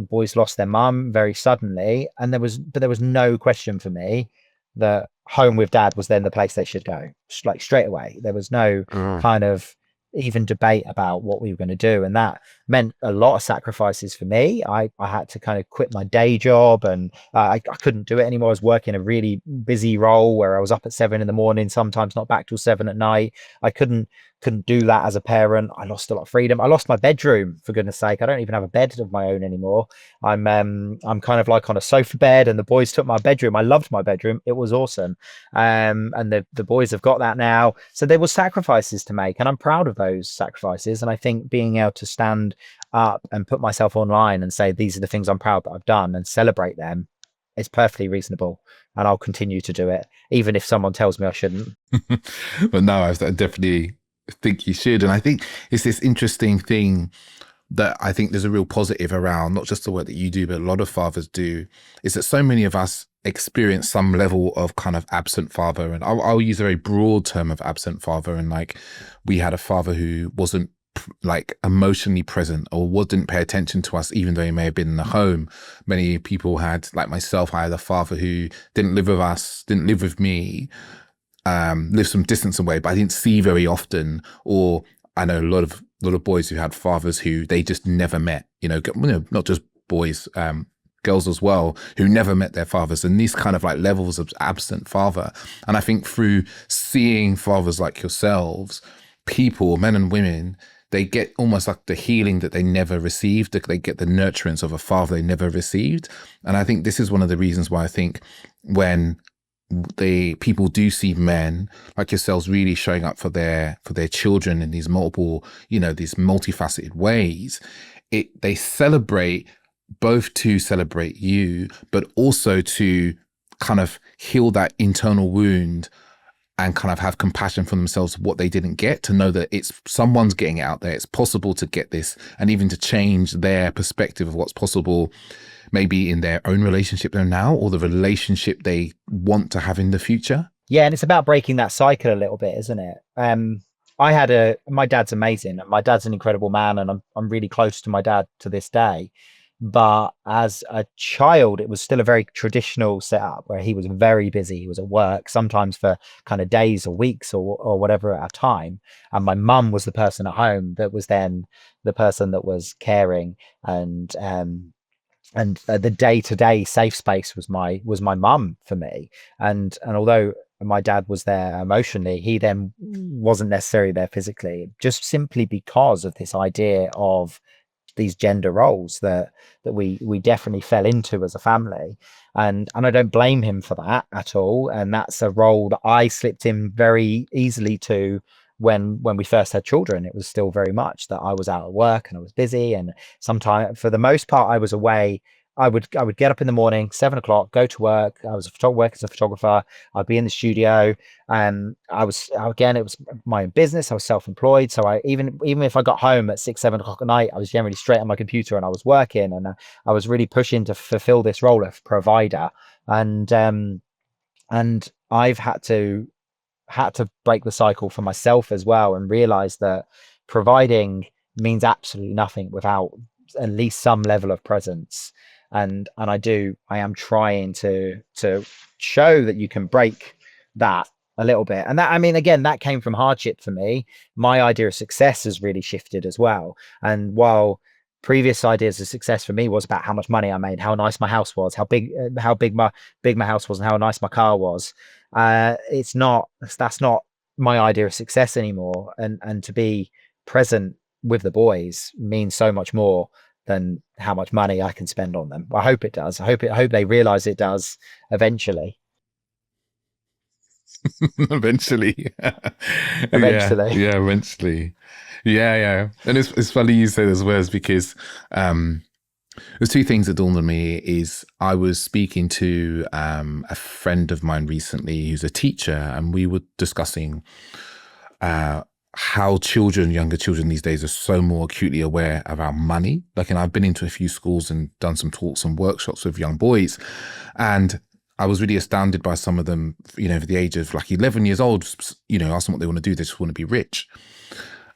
boys lost their mum very suddenly, and there was no question for me that home with dad was then the place they should go, like straight away. There was no kind of even debate about what we were going to do, and that meant a lot of sacrifices for me. I had to kind of quit my day job, and I couldn't do it anymore. I was working a really busy role where I was up at 7 a.m, sometimes not back till 7 p.m. I couldn't do that as a parent. I lost a lot of freedom. I lost my bedroom, for goodness sake. I don't even have a bed of my own anymore. I'm kind of like on a sofa bed, and the boys took my bedroom. I loved my bedroom. It was awesome. And the boys have got that now. So there were sacrifices to make, and I'm proud of those sacrifices. And I think being able to stand up and put myself online and say, these are the things I'm proud that I've done, and celebrate them, is perfectly reasonable. And I'll continue to do it, even if someone tells me I shouldn't. But no, I definitely think you should. And I think it's this interesting thing that I think there's a real positive around, not just the work that you do, but a lot of fathers do, is that so many of us experience some level of kind of absent father. And I'll use a very broad term of absent father. And like, we had a father who wasn't like emotionally present, or didn't pay attention to us, even though he may have been in the home. Many people had, like myself, I had a father who didn't live with us, didn't live with me, lived some distance away, but I didn't see very often. Or I know a lot of boys who had fathers who they just never met, not just boys, girls as well, who never met their fathers, and these kind of like levels of absent father. And I think through seeing fathers like yourselves, people, men and women, they get almost like the healing that they never received. They get the nurturance of a father they never received. And I think this is one of the reasons why I think when people do see men like yourselves really showing up for their children in these multiple, these multifaceted ways, they celebrate, both to celebrate you, but also to kind of heal that internal wound and kind of have compassion for themselves, what they didn't get, to know that it's someone's getting it out there. It's possible to get this, and even to change their perspective of what's possible, maybe in their own relationship they're now, or the relationship they want to have in the future. Yeah, and it's about breaking that cycle a little bit, isn't it? My dad's amazing. My dad's an incredible man, and I'm really close to my dad to this day. But as a child, it was still a very traditional setup where he was very busy. He was at work, sometimes for kind of days or weeks or whatever at a time. And my mum was the person at home that was then the person that was caring, and the day-to-day safe space was my mum for me. And although my dad was there emotionally, he then wasn't necessarily there physically, just simply because of this idea of these gender roles that we definitely fell into as a family. And I don't blame him for that at all. And that's a role that I slipped in very easily to when we first had children. It was still very much that I was out at work and I was busy, and sometimes, for the most part, I was away. I would get up in the morning, 7 o'clock, go to work. I was work as a photographer. I'd be in the studio, and it was my own business. I was self-employed, so I even if I got home at 6, 7 o'clock at night, I was generally straight on my computer and I was working, and I was really pushing to fulfill this role of provider. And I've had to break the cycle for myself as well, and realize that providing means absolutely nothing without at least some level of presence. And I am trying to show that you can break that a little bit. And that, I mean, again, that came from hardship for me. My idea of success has really shifted as well. And while previous ideas of success for me was about how much money I made, how nice my house was, how big my house was, and how nice my car was, that's not my idea of success anymore. And to be present with the boys means so much more than how much money I can spend on them. I hope it does. I hope they realize it does eventually. Eventually. Yeah, Eventually. yeah, eventually. Yeah, yeah. And it's funny you say those words, because there's two things that dawned on me. Is I was speaking to a friend of mine recently who's a teacher, and we were discussing how younger children these days are so more acutely aware about money. Like, and I've been into a few schools and done some talks and workshops with young boys, and I was really astounded by some of them, for the age of like 11 years old, ask them what they want to do. They just want to be rich.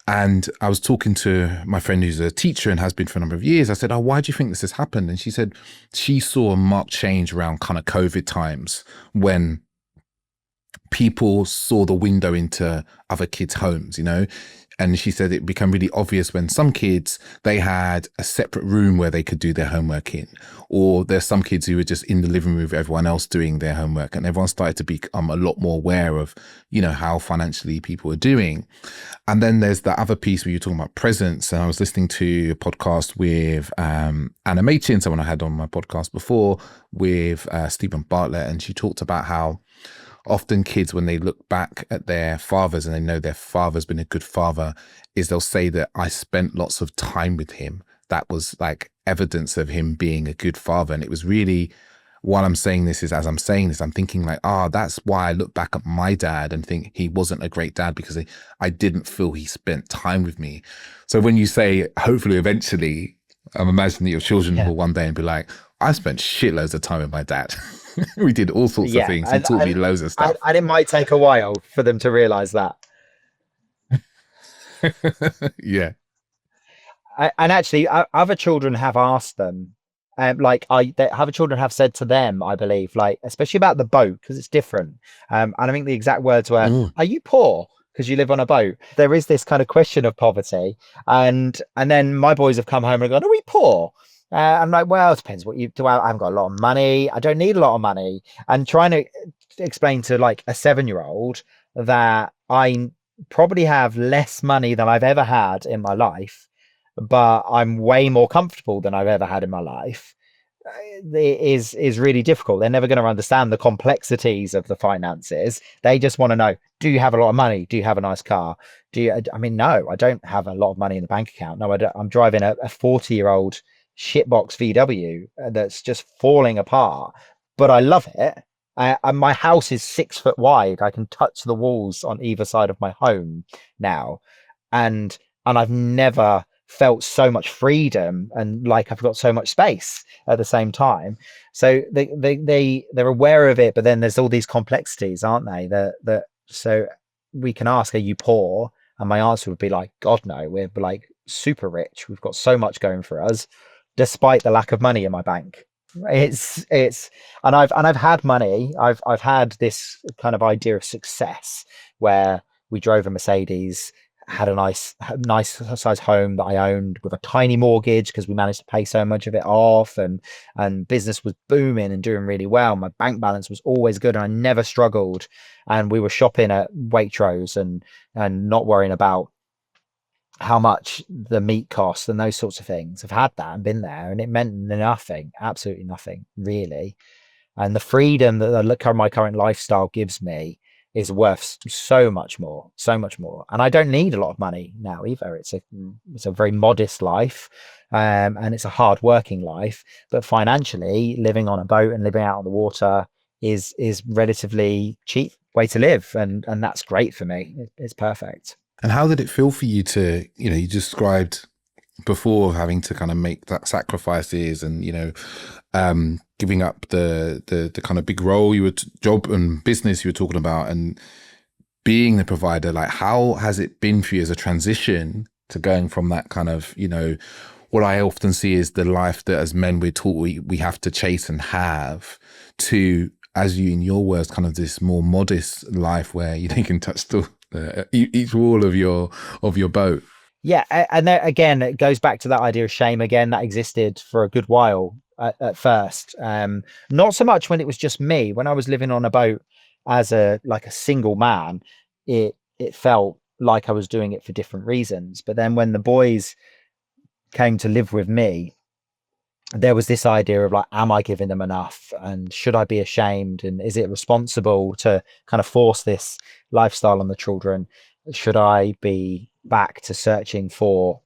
And I was talking to my friend who's a teacher and has been for a number of years. I said, "Oh, why do you think this has happened?" And she said she saw a marked change around kind of COVID times, when people saw the window into other kids' homes, and she said it became really obvious when some kids, they had a separate room where they could do their homework in, or there's some kids who were just in the living room with everyone else doing their homework, and everyone started to become a lot more aware of, how financially people are doing. And then there's the other piece where you're talking about presence. And I was listening to a podcast with Anna Machin, someone I had on my podcast before, with Stephen Bartlett, and she talked about how often kids, when they look back at their fathers and they know their father's been a good father, is they'll say that I spent lots of time with him. That was like evidence of him being a good father. And it was really, while I'm saying this, as I'm saying this, I'm thinking like, that's why I look back at my dad and think he wasn't a great dad, because I didn't feel he spent time with me. So when you say, hopefully, eventually, I'm imagining that your children will one day and be like, I spent shitloads of time with my dad. We did all sorts of things. He taught me loads of stuff. And it might take a while for them to realize that. Yeah. And actually, other children have asked them, other children have said to them, I believe, like, especially about the boat, because it's different. And I think the exact words were, "Are you poor because you live on a boat?" There is this kind of question of poverty. And then my boys have come home and gone, "Are we poor?" I'm like, "Well, it depends what you do. I haven't got a lot of money. I don't need a lot of money." And trying to explain to like a 7-year-old that I probably have less money than I've ever had in my life, but I'm way more comfortable than I've ever had in my life, is really difficult. They're never going to understand the complexities of the finances. They just want to know, do you have a lot of money? Do you have a nice car? No, I don't have a lot of money in the bank account. No, I don't. I'm driving a 40-year-old shitbox VW that's just falling apart, but I love it. And my house is 6 foot wide. I can touch the walls on either side of my home now, and I've never felt so much freedom and like I've got so much space at the same time. So they're aware of it, but then there's all these complexities, aren't they? That so we can ask, "Are you poor?" And my answer would be like, "God, no. We're like super rich. We've got so much going for us, despite the lack of money in my bank." It's and I've had money. I've had this kind of idea of success where we drove a Mercedes, had a nice size home that I owned with a tiny mortgage because we managed to pay so much of it off, and business was booming and doing really well. My bank balance was always good and I never struggled. And we were shopping at Waitrose and not worrying about how much the meat costs and those sorts of things. I've had that and been there, and it meant nothing, absolutely nothing, really. And the freedom that my current lifestyle gives me is worth so much more, so much more. And I don't need a lot of money now either. It's a very modest life, and it's a hard working life. But financially, living on a boat and living out on the water is relatively cheap way to live, and that's great for me. It's perfect. And how did it feel for you to, you described before having to kind of make that sacrifices and, giving up the kind of big role job and business you were talking about and being the provider. Like, how has it been for you as a transition to going from that kind of, what I often see is the life that as men we're taught we have to chase and have, to, as you in your words, kind of this more modest life where you can touch each wall of your boat. Yeah, and then again, it goes back to that idea of shame again that existed for a good while at first. Not so much when it was just me. When I was living on a boat as a single man, it felt like I was doing it for different reasons. But then when the boys came to live with me, there was this idea of like, am I giving them enough? And should I be ashamed? And is it responsible to kind of force this lifestyle on the children? Should I be back to searching for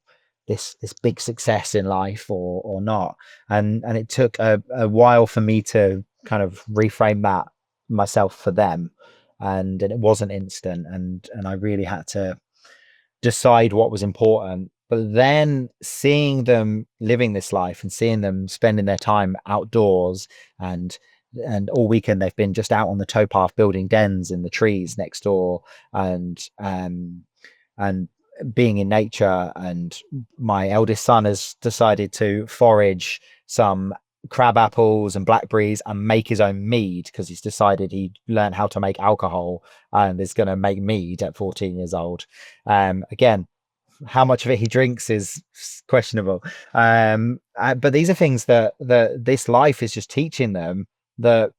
this big success in life or not? And it took a while for me to kind of reframe that myself for them. And it wasn't instant. And I really had to decide what was important. But then seeing them living this life and seeing them spending their time outdoors, and all weekend they've been just out on the towpath building dens in the trees next door, and being in nature. And my eldest son has decided to forage some crab apples and blackberries and make his own mead because he's decided he learned how to make alcohol and is going to make mead at 14 years old. Again, how much of it he drinks is questionable. But these are things that this life is just teaching them that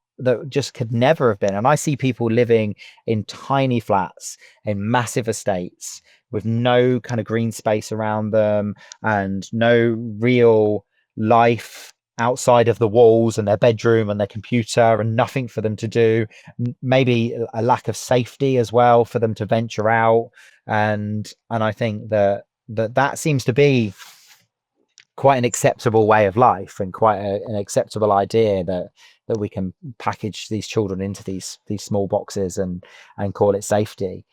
just could never have been. And I see people living in tiny flats in massive estates with no kind of green space around them and no real life outside of the walls and their bedroom and their computer, and nothing for them to do. Maybe a lack of safety as well for them to venture out. And I think that seems to be quite an acceptable way of life, and quite an acceptable idea that we can package these children into these small boxes and call it safety.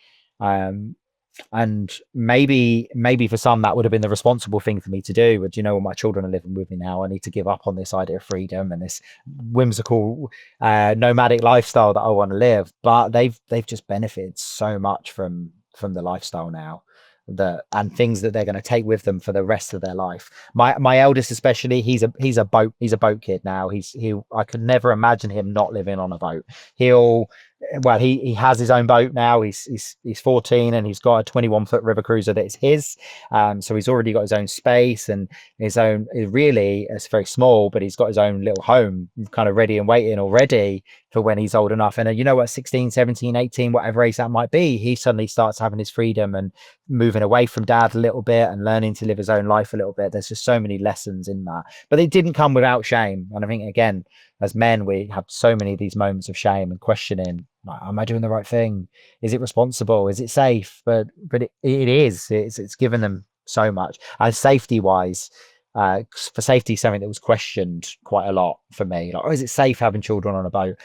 And maybe for some that would have been the responsible thing for me to do. But my children are living with me now. I need to give up on this idea of freedom and this whimsical nomadic lifestyle that I want to live. But they've just benefited so much from the lifestyle now, and things that they're going to take with them for the rest of their life. My eldest especially, he's a boat kid now. I could never imagine him not living on a boat. He has his own boat now. He's 14 and he's got a 21-foot river cruiser that is his. So he's already got his own space and his own, really, it's very small, but he's got his own little home kind of ready and waiting already for when he's old enough. And what, 16, 17, 18, whatever age that might be, he suddenly starts having his freedom and moving away from dad a little bit and learning to live his own life a little bit. There's just so many lessons in that, but it didn't come without shame. And I think, again, as men, we have so many of these moments of shame and questioning, like, am I doing the right thing? Is it responsible? Is it safe? But it is. It's given them so much. And safety wise, for safety, something that was questioned quite a lot for me. Like, oh, is it safe having children on a boat?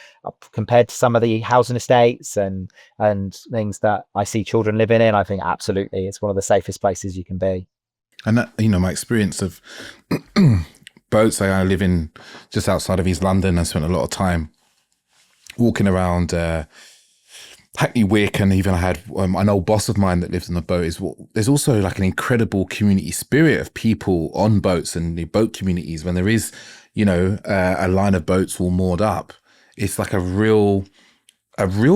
Compared to some of the housing estates and things that I see children living in, I think absolutely it's one of the safest places you can be. And that, my experience of boats, I live in just outside of East London. I spent a lot of time walking around Hackney Wick, and even I had an old boss of mine that lived on the boat. There's also like an incredible community spirit of people on boats and the boat communities when there is, a line of boats all moored up. It's like a real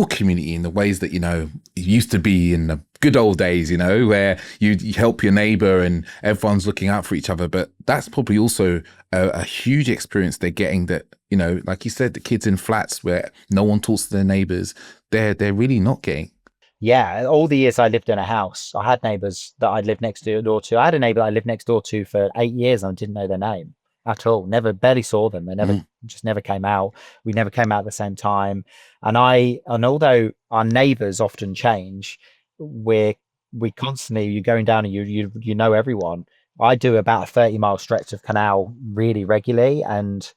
community in the ways that, it used to be in the good old days, where you help your neighbor and everyone's looking out for each other. But that's probably also a huge experience they're getting that, like you said, the kids in flats where no one talks to their neighbors, they're really not getting. Yeah, all the years I lived in a house, I had neighbours that I lived next door to. I had a neighbour I lived next door to for 8 years and I didn't know their name at all. Never, barely saw them. They never, just never came out. We never came out at the same time. And although our neighbours often change, we constantly, you're going down and you know everyone. I do about a 30-mile stretch of canal really regularly, and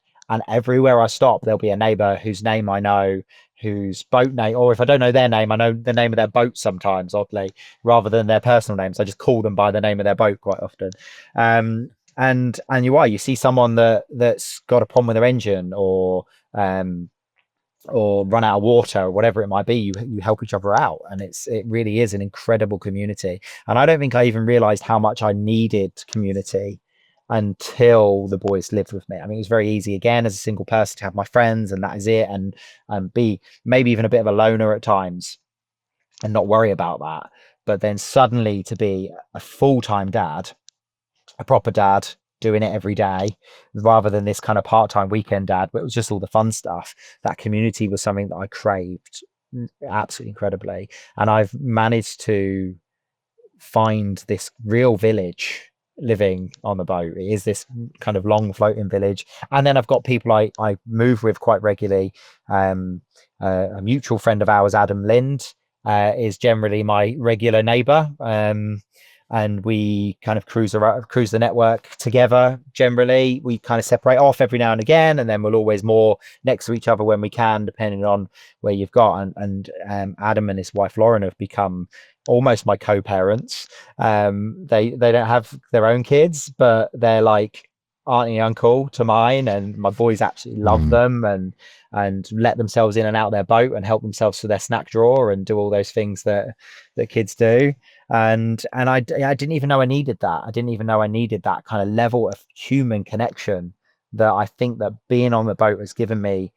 everywhere I stop, there'll be a neighbour whose name I know, whose boat name, or if I don't know their name, I know the name of their boat sometimes, oddly, rather than their personal names. I just call them by the name of their boat quite often. And you see someone that's got a problem with their engine, or run out of water, or whatever it might be, you help each other out, and it really is an incredible community. And I don't think I even realized how much I needed community until the boys lived with me. I mean, it was very easy again as a single person to have my friends and that is it, and be maybe even a bit of a loner at times and not worry about that. But then suddenly to be a full-time dad, a proper dad, doing it every day rather than this kind of part-time weekend dad, but it was just all the fun stuff. That community was something that I craved absolutely incredibly, and I've managed to find this real village living on the boat. It is this kind of long floating village, and then I've got people I move with quite regularly. A mutual friend of ours, Adam Lind, is generally my regular neighbor, and we kind of cruise the network together. Generally, we kind of separate off every now and again, and then we'll always moor next to each other when we can, depending on where you've got. And Adam and his wife Lauren have become almost my co-parents. They don't have their own kids, but they're like auntie and uncle to mine, and my boys absolutely love them and let themselves in and out their boat and help themselves to their snack drawer and do all those things that kids do. And I didn't even know I needed that. I didn't even know I needed that kind of level of human connection that I think that being on the boat has given me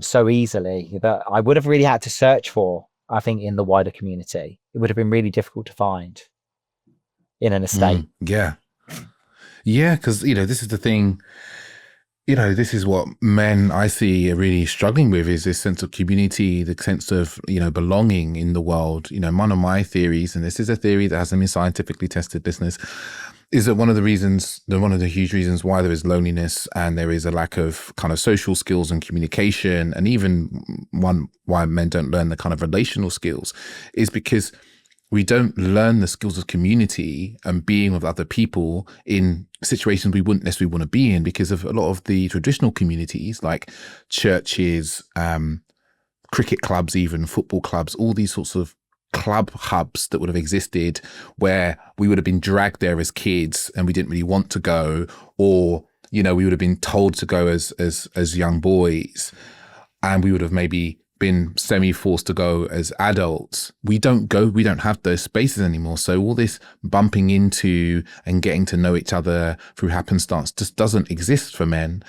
so easily, that I would have really had to search for, I think, in the wider community. It would have been really difficult to find in an estate. Yeah. Because, this is the thing, this is what men I see are really struggling with, is this sense of community, the sense of, belonging in the world. One of my theories, and this is a theory that hasn't been scientifically tested, listeners, is that one of the huge reasons why there is loneliness and there is a lack of kind of social skills and communication, and even why men don't learn the kind of relational skills, is because we don't learn the skills of community and being with other people in situations we wouldn't necessarily want to be in, because of a lot of the traditional communities like churches, cricket clubs, even football clubs, all these sorts of club hubs that would have existed where we would have been dragged there as kids and we didn't really want to go, or, we would have been told to go as young boys, and we would have maybe been semi-forced to go as adults. We don't have those spaces anymore. So all this bumping into and getting to know each other through happenstance just doesn't exist for men.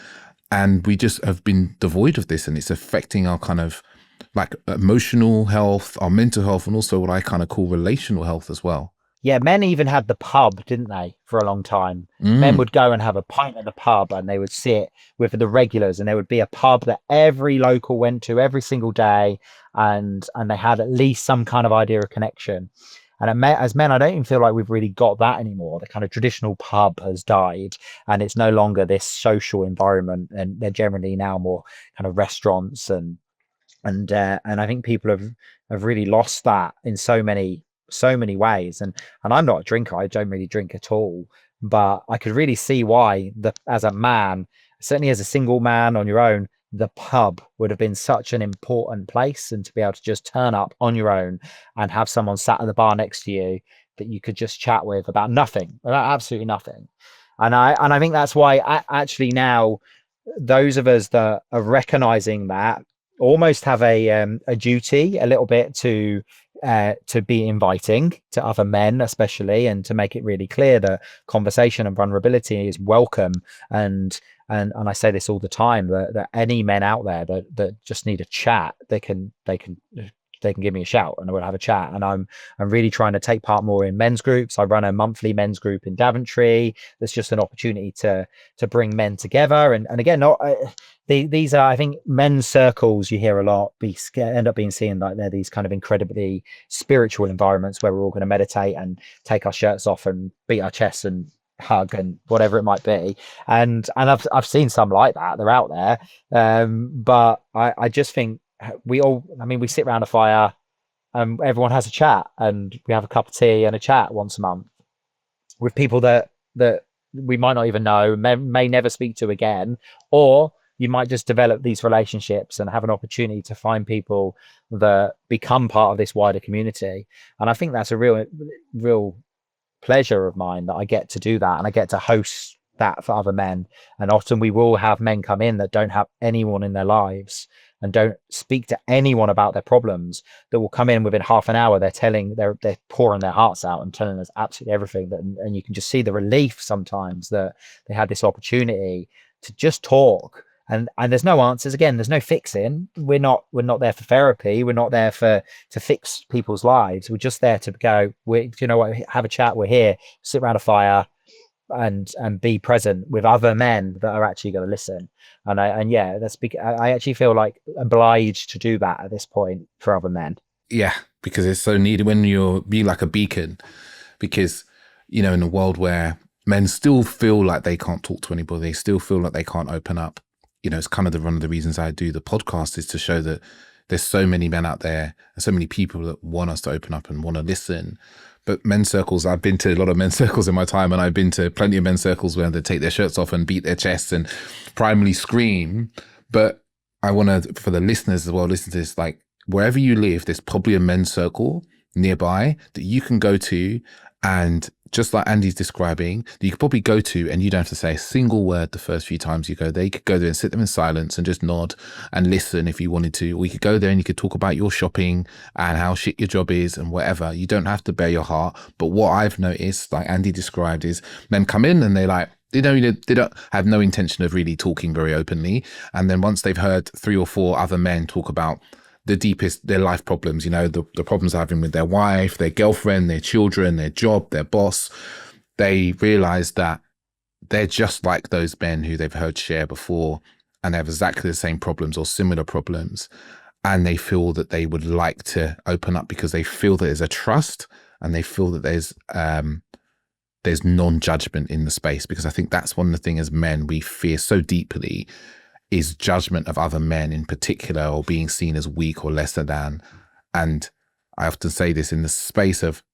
And we just have been devoid of this, and it's affecting our kind of like emotional health, our mental health, and also what I kind of call relational health as well. Yeah, men even had the pub, didn't they, for a long time? Men would go and have a pint at the pub, and they would sit with the regulars, and there would be a pub that every local went to every single day, and they had at least some kind of idea of connection. And as men, I don't even feel like we've really got that anymore. The kind of traditional pub has died, and it's no longer this social environment, and they're generally now more kind of restaurants, and I think people have really lost that in so many ways. And I'm not a drinker. I don't really drink at all, but I could really see why as a man, certainly as a single man on your own, the pub would have been such an important place, and to be able to just turn up on your own and have someone sat at the bar next to you that you could just chat with about nothing, about absolutely nothing. And I think that's why actually now those of us that are recognizing that almost have a duty a little bit to be inviting to other men, especially, and to make it really clear that conversation and vulnerability is welcome. And I say this all the time, that any men out there that just need a chat, they can give me a shout and we'll have a chat. And I'm really trying to take part more in men's groups. I run a monthly men's group in Daventry. There's just an opportunity to bring men together. And again, not these are, I think, men's circles you hear a lot end up being seen like they're these kind of incredibly spiritual environments where we're all going to meditate and take our shirts off and beat our chests and hug and whatever it might be. And I've seen some like that. They're out there. But I just think we sit around a fire and everyone has a chat, and we have a cup of tea and a chat once a month with people that we might not even know, may never speak to again, or you might just develop these relationships and have an opportunity to find people that become part of this wider community. And I think that's a real pleasure of mine, that I get to do that and I get to host that for other men. And often we will have men come in that don't have anyone in their lives and don't speak to anyone about their problems, that will come in within half an hour. They're pouring their hearts out and telling us absolutely everything. And you can just see the relief sometimes that they had this opportunity to just talk. And there's no answers. Again, there's no fixing. We're not there for therapy. We're not there to fix people's lives. We're just there to go, you know what, have a chat. We're here, sit around a fire and be present with other men that are actually going to listen. I actually feel like obliged to do that at this point for other men. Yeah, because it's so needed when you're be like a beacon, because, you know, in a world where men still feel like they can't talk to anybody, they still feel like they can't open up. You know, it's kind of one of the reasons I do the podcast, is to show that there's so many men out there and so many people that want us to open up and want to listen. But men's circles, I've been to a lot of men's circles in my time, and I've been to plenty of men's circles where they take their shirts off and beat their chests and primarily scream. But I want to, for the listeners as well, listen to this, like wherever you live, there's probably a men's circle nearby that you can go to, and just like Andy's describing, that you could probably go to and you don't have to say a single word the first few times you go there. You could go there and sit them in silence and just nod and listen if you wanted to. Or you could go there and you could talk about your shopping and how shit your job is and whatever. You don't have to bare your heart. But what I've noticed, like Andy described, is men come in and they don't have no intention of really talking very openly. And then once they've heard 3 or 4 other men talk about the deepest, their life problems, you know, the problems they're having with their wife, their girlfriend, their children, their job, their boss, they realize that they're just like those men who they've heard share before, and they have exactly the same problems or similar problems. And they feel that they would like to open up because they feel that there's a trust, and they feel that there's non-judgment in the space. Because I think that's one of the things as men we fear so deeply, is judgment of other men in particular, or being seen as weak or lesser than. And I often say this, in the space of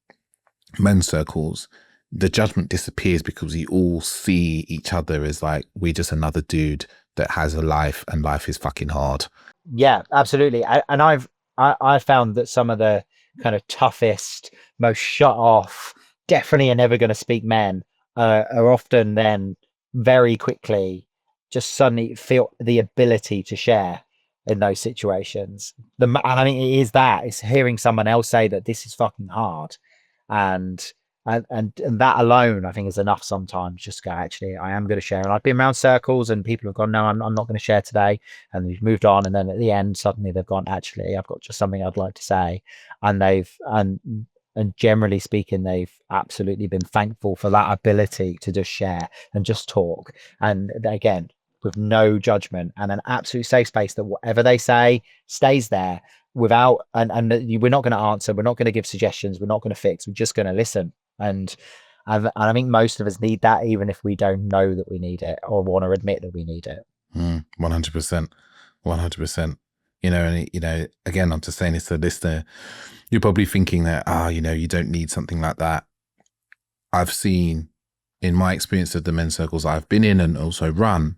men's circles, the judgment disappears because we all see each other as like, we're just another dude that has a life, and life is fucking hard. Yeah, absolutely. And I've found that some of the kind of toughest, most shut off, definitely are never going to speak men are often then very quickly just suddenly feel the ability to share in those situations. And I mean, it's hearing someone else say that this is fucking hard, and that alone, I think, is enough sometimes. Just go, actually, I am going to share. And I've been around circles and people have gone, no, I'm not going to share today, and we've moved on. And then at the end, suddenly they've gone, actually, I've got just something I'd like to say, and and generally speaking, they've absolutely been thankful for that ability to just share and just talk. And again, with no judgment and an absolute safe space, that whatever they say stays there without, and we're not going to answer, we're not going to give suggestions, we're not going to fix, we're just going to listen. And I think most of us need that, even if we don't know that we need it or want to admit that we need it. 100%. You know, and you know, again, I'm just saying this to the listener, you're probably thinking that, you know, you don't need something like that. I've seen in my experience of the men's circles I've been in and also run,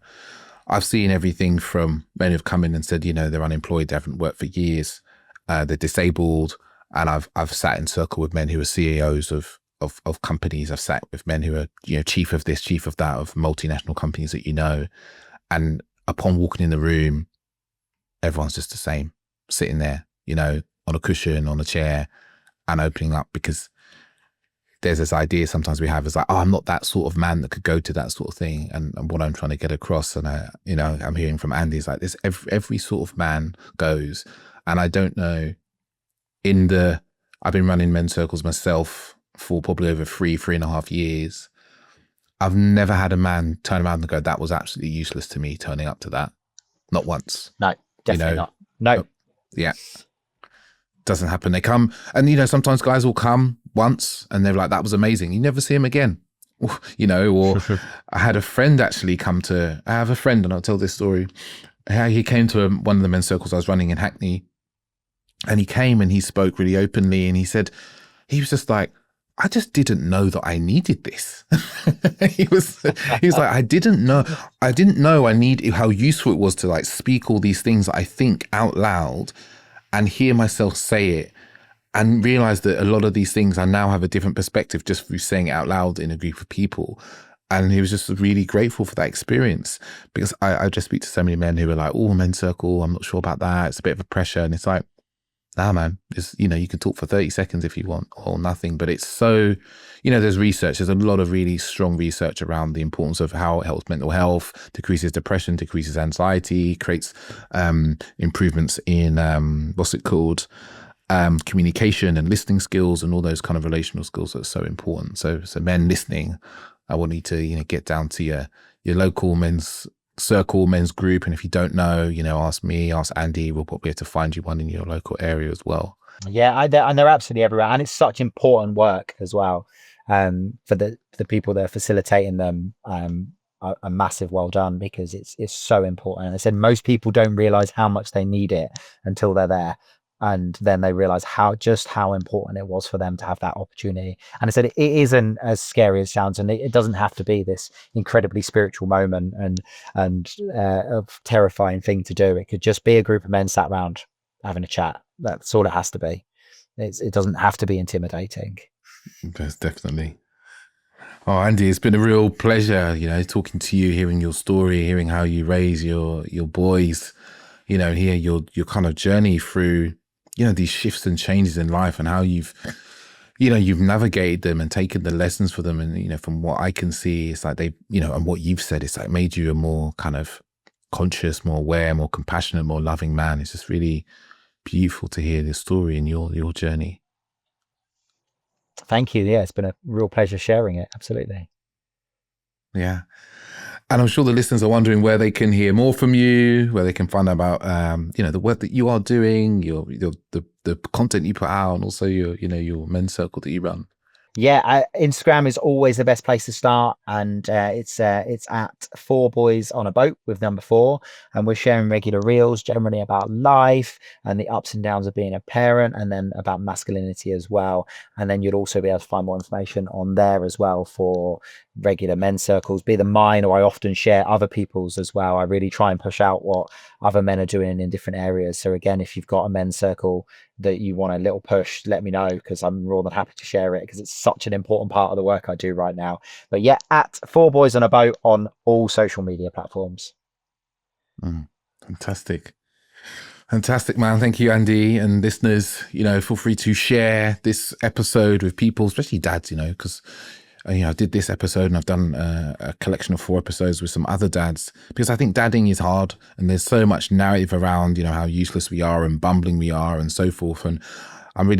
I've seen everything from men who've come in and said, they're unemployed, they haven't worked for years, they're disabled. And I've sat in circle with men who are CEOs of companies. I've sat with men who are, chief of this, chief of that, of multinational companies that and upon walking in the room, everyone's just the same, sitting there, on a cushion, on a chair, and opening up, because there's this idea sometimes we have is like, oh, I'm not that sort of man that could go to that sort of thing. And what I'm trying to get across, and I'm hearing from Andy, is like this, every sort of man goes. And I don't know, I've been running men's circles myself for probably over 3.5 years. I've never had a man turn around and go, that was absolutely useless to me turning up to that. Not once. No, definitely not. No. Yeah. Doesn't happen. They come and, sometimes guys will come once and they're like, that was amazing. You never see him again, or I had a friend actually I have a friend, and I'll tell this story. He came to one of the men's circles I was running in Hackney, and he came and he spoke really openly, and he said, he was just like, I just didn't know that I needed this. he was like, I didn't know how useful it was to like speak all these things that I think out loud and hear myself say it, and realize that a lot of these things I now have a different perspective just through saying it out loud in a group of people. And he was just really grateful for that experience, because I just speak to so many men who are like, oh, men's circle, I'm not sure about that. It's a bit of a pressure. And it's like, nah, man, it's, you can talk for 30 seconds if you want, or nothing. But it's so, there's research. There's a lot of really strong research around the importance of how it helps mental health, decreases depression, decreases anxiety, creates improvements in, communication and listening skills, and all those kind of relational skills that are so important. So men listening, I want you to, get down to your local men's circle, men's group. And if you don't know, ask me, ask Andy. We'll probably have to find you one in your local area as well. Yeah, and they're absolutely everywhere. And it's such important work as well. For the people that are facilitating them, a massive well done, because it's so important. And I said, most people don't realize how much they need it until they're there. And then they realize how important it was for them to have that opportunity. And I said, it isn't as scary as it sounds, and it doesn't have to be this incredibly spiritual moment and a terrifying thing to do. It could just be a group of men sat around having a chat. That's all it has to be. It doesn't have to be intimidating. That's definitely. Oh, Andy, it's been a real pleasure, talking to you, hearing your story, hearing how you raise your boys, and hear your kind of journey through, these shifts and changes in life, and how you've navigated them and taken the lessons for them. And, from what I can see, it's like they, and what you've said, it's like made you a more kind of conscious, more aware, more compassionate, more loving man. It's just really beautiful to hear this story and your journey. Thank you. Yeah, it's been a real pleasure sharing it. Absolutely. Yeah. And I'm sure the listeners are wondering where they can hear more from you, where they can find out about, the work that you are doing, the content you put out, and also your men's circle that you run. Yeah, Instagram is always the best place to start, and it's at 4 Boys on a Boat with number 4, and we're sharing regular reels, generally about life and the ups and downs of being a parent, and then about masculinity as well. And then you'll also be able to find more information on there as well for regular men's circles, be them mine, or I often share other people's as well. I really try and push out what other men are doing in different areas. So again, if you've got a men's circle that you want a little push, let me know, because I'm more than happy to share it, because it's such an important part of the work I do right now. But yeah, at 4 Boys on a Boat on all social media platforms. Fantastic, man. Thank you, Andy. And listeners, feel free to share this episode with people, especially dads, because I did this episode, and I've done a collection of 4 episodes with some other dads, because I think dadding is hard, and there's so much narrative around, how useless we are and bumbling we are and so forth. And I'm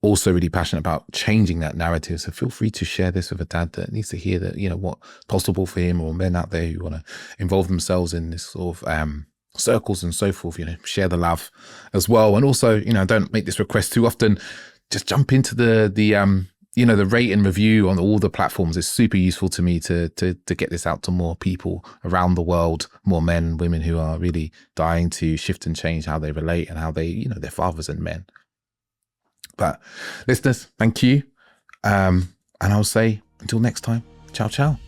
also really passionate about changing that narrative. So feel free to share this with a dad that needs to hear that, what's possible for him, or men out there who want to involve themselves in this sort of circles and so forth, share the love as well. And also, don't make this request too often. Just jump into the rate and review on all the platforms is super useful to me to get this out to more people around the world, more men, women who are really dying to shift and change how they relate and how they, they're fathers and men. But listeners, thank you. And I'll say until next time, Ciao, ciao.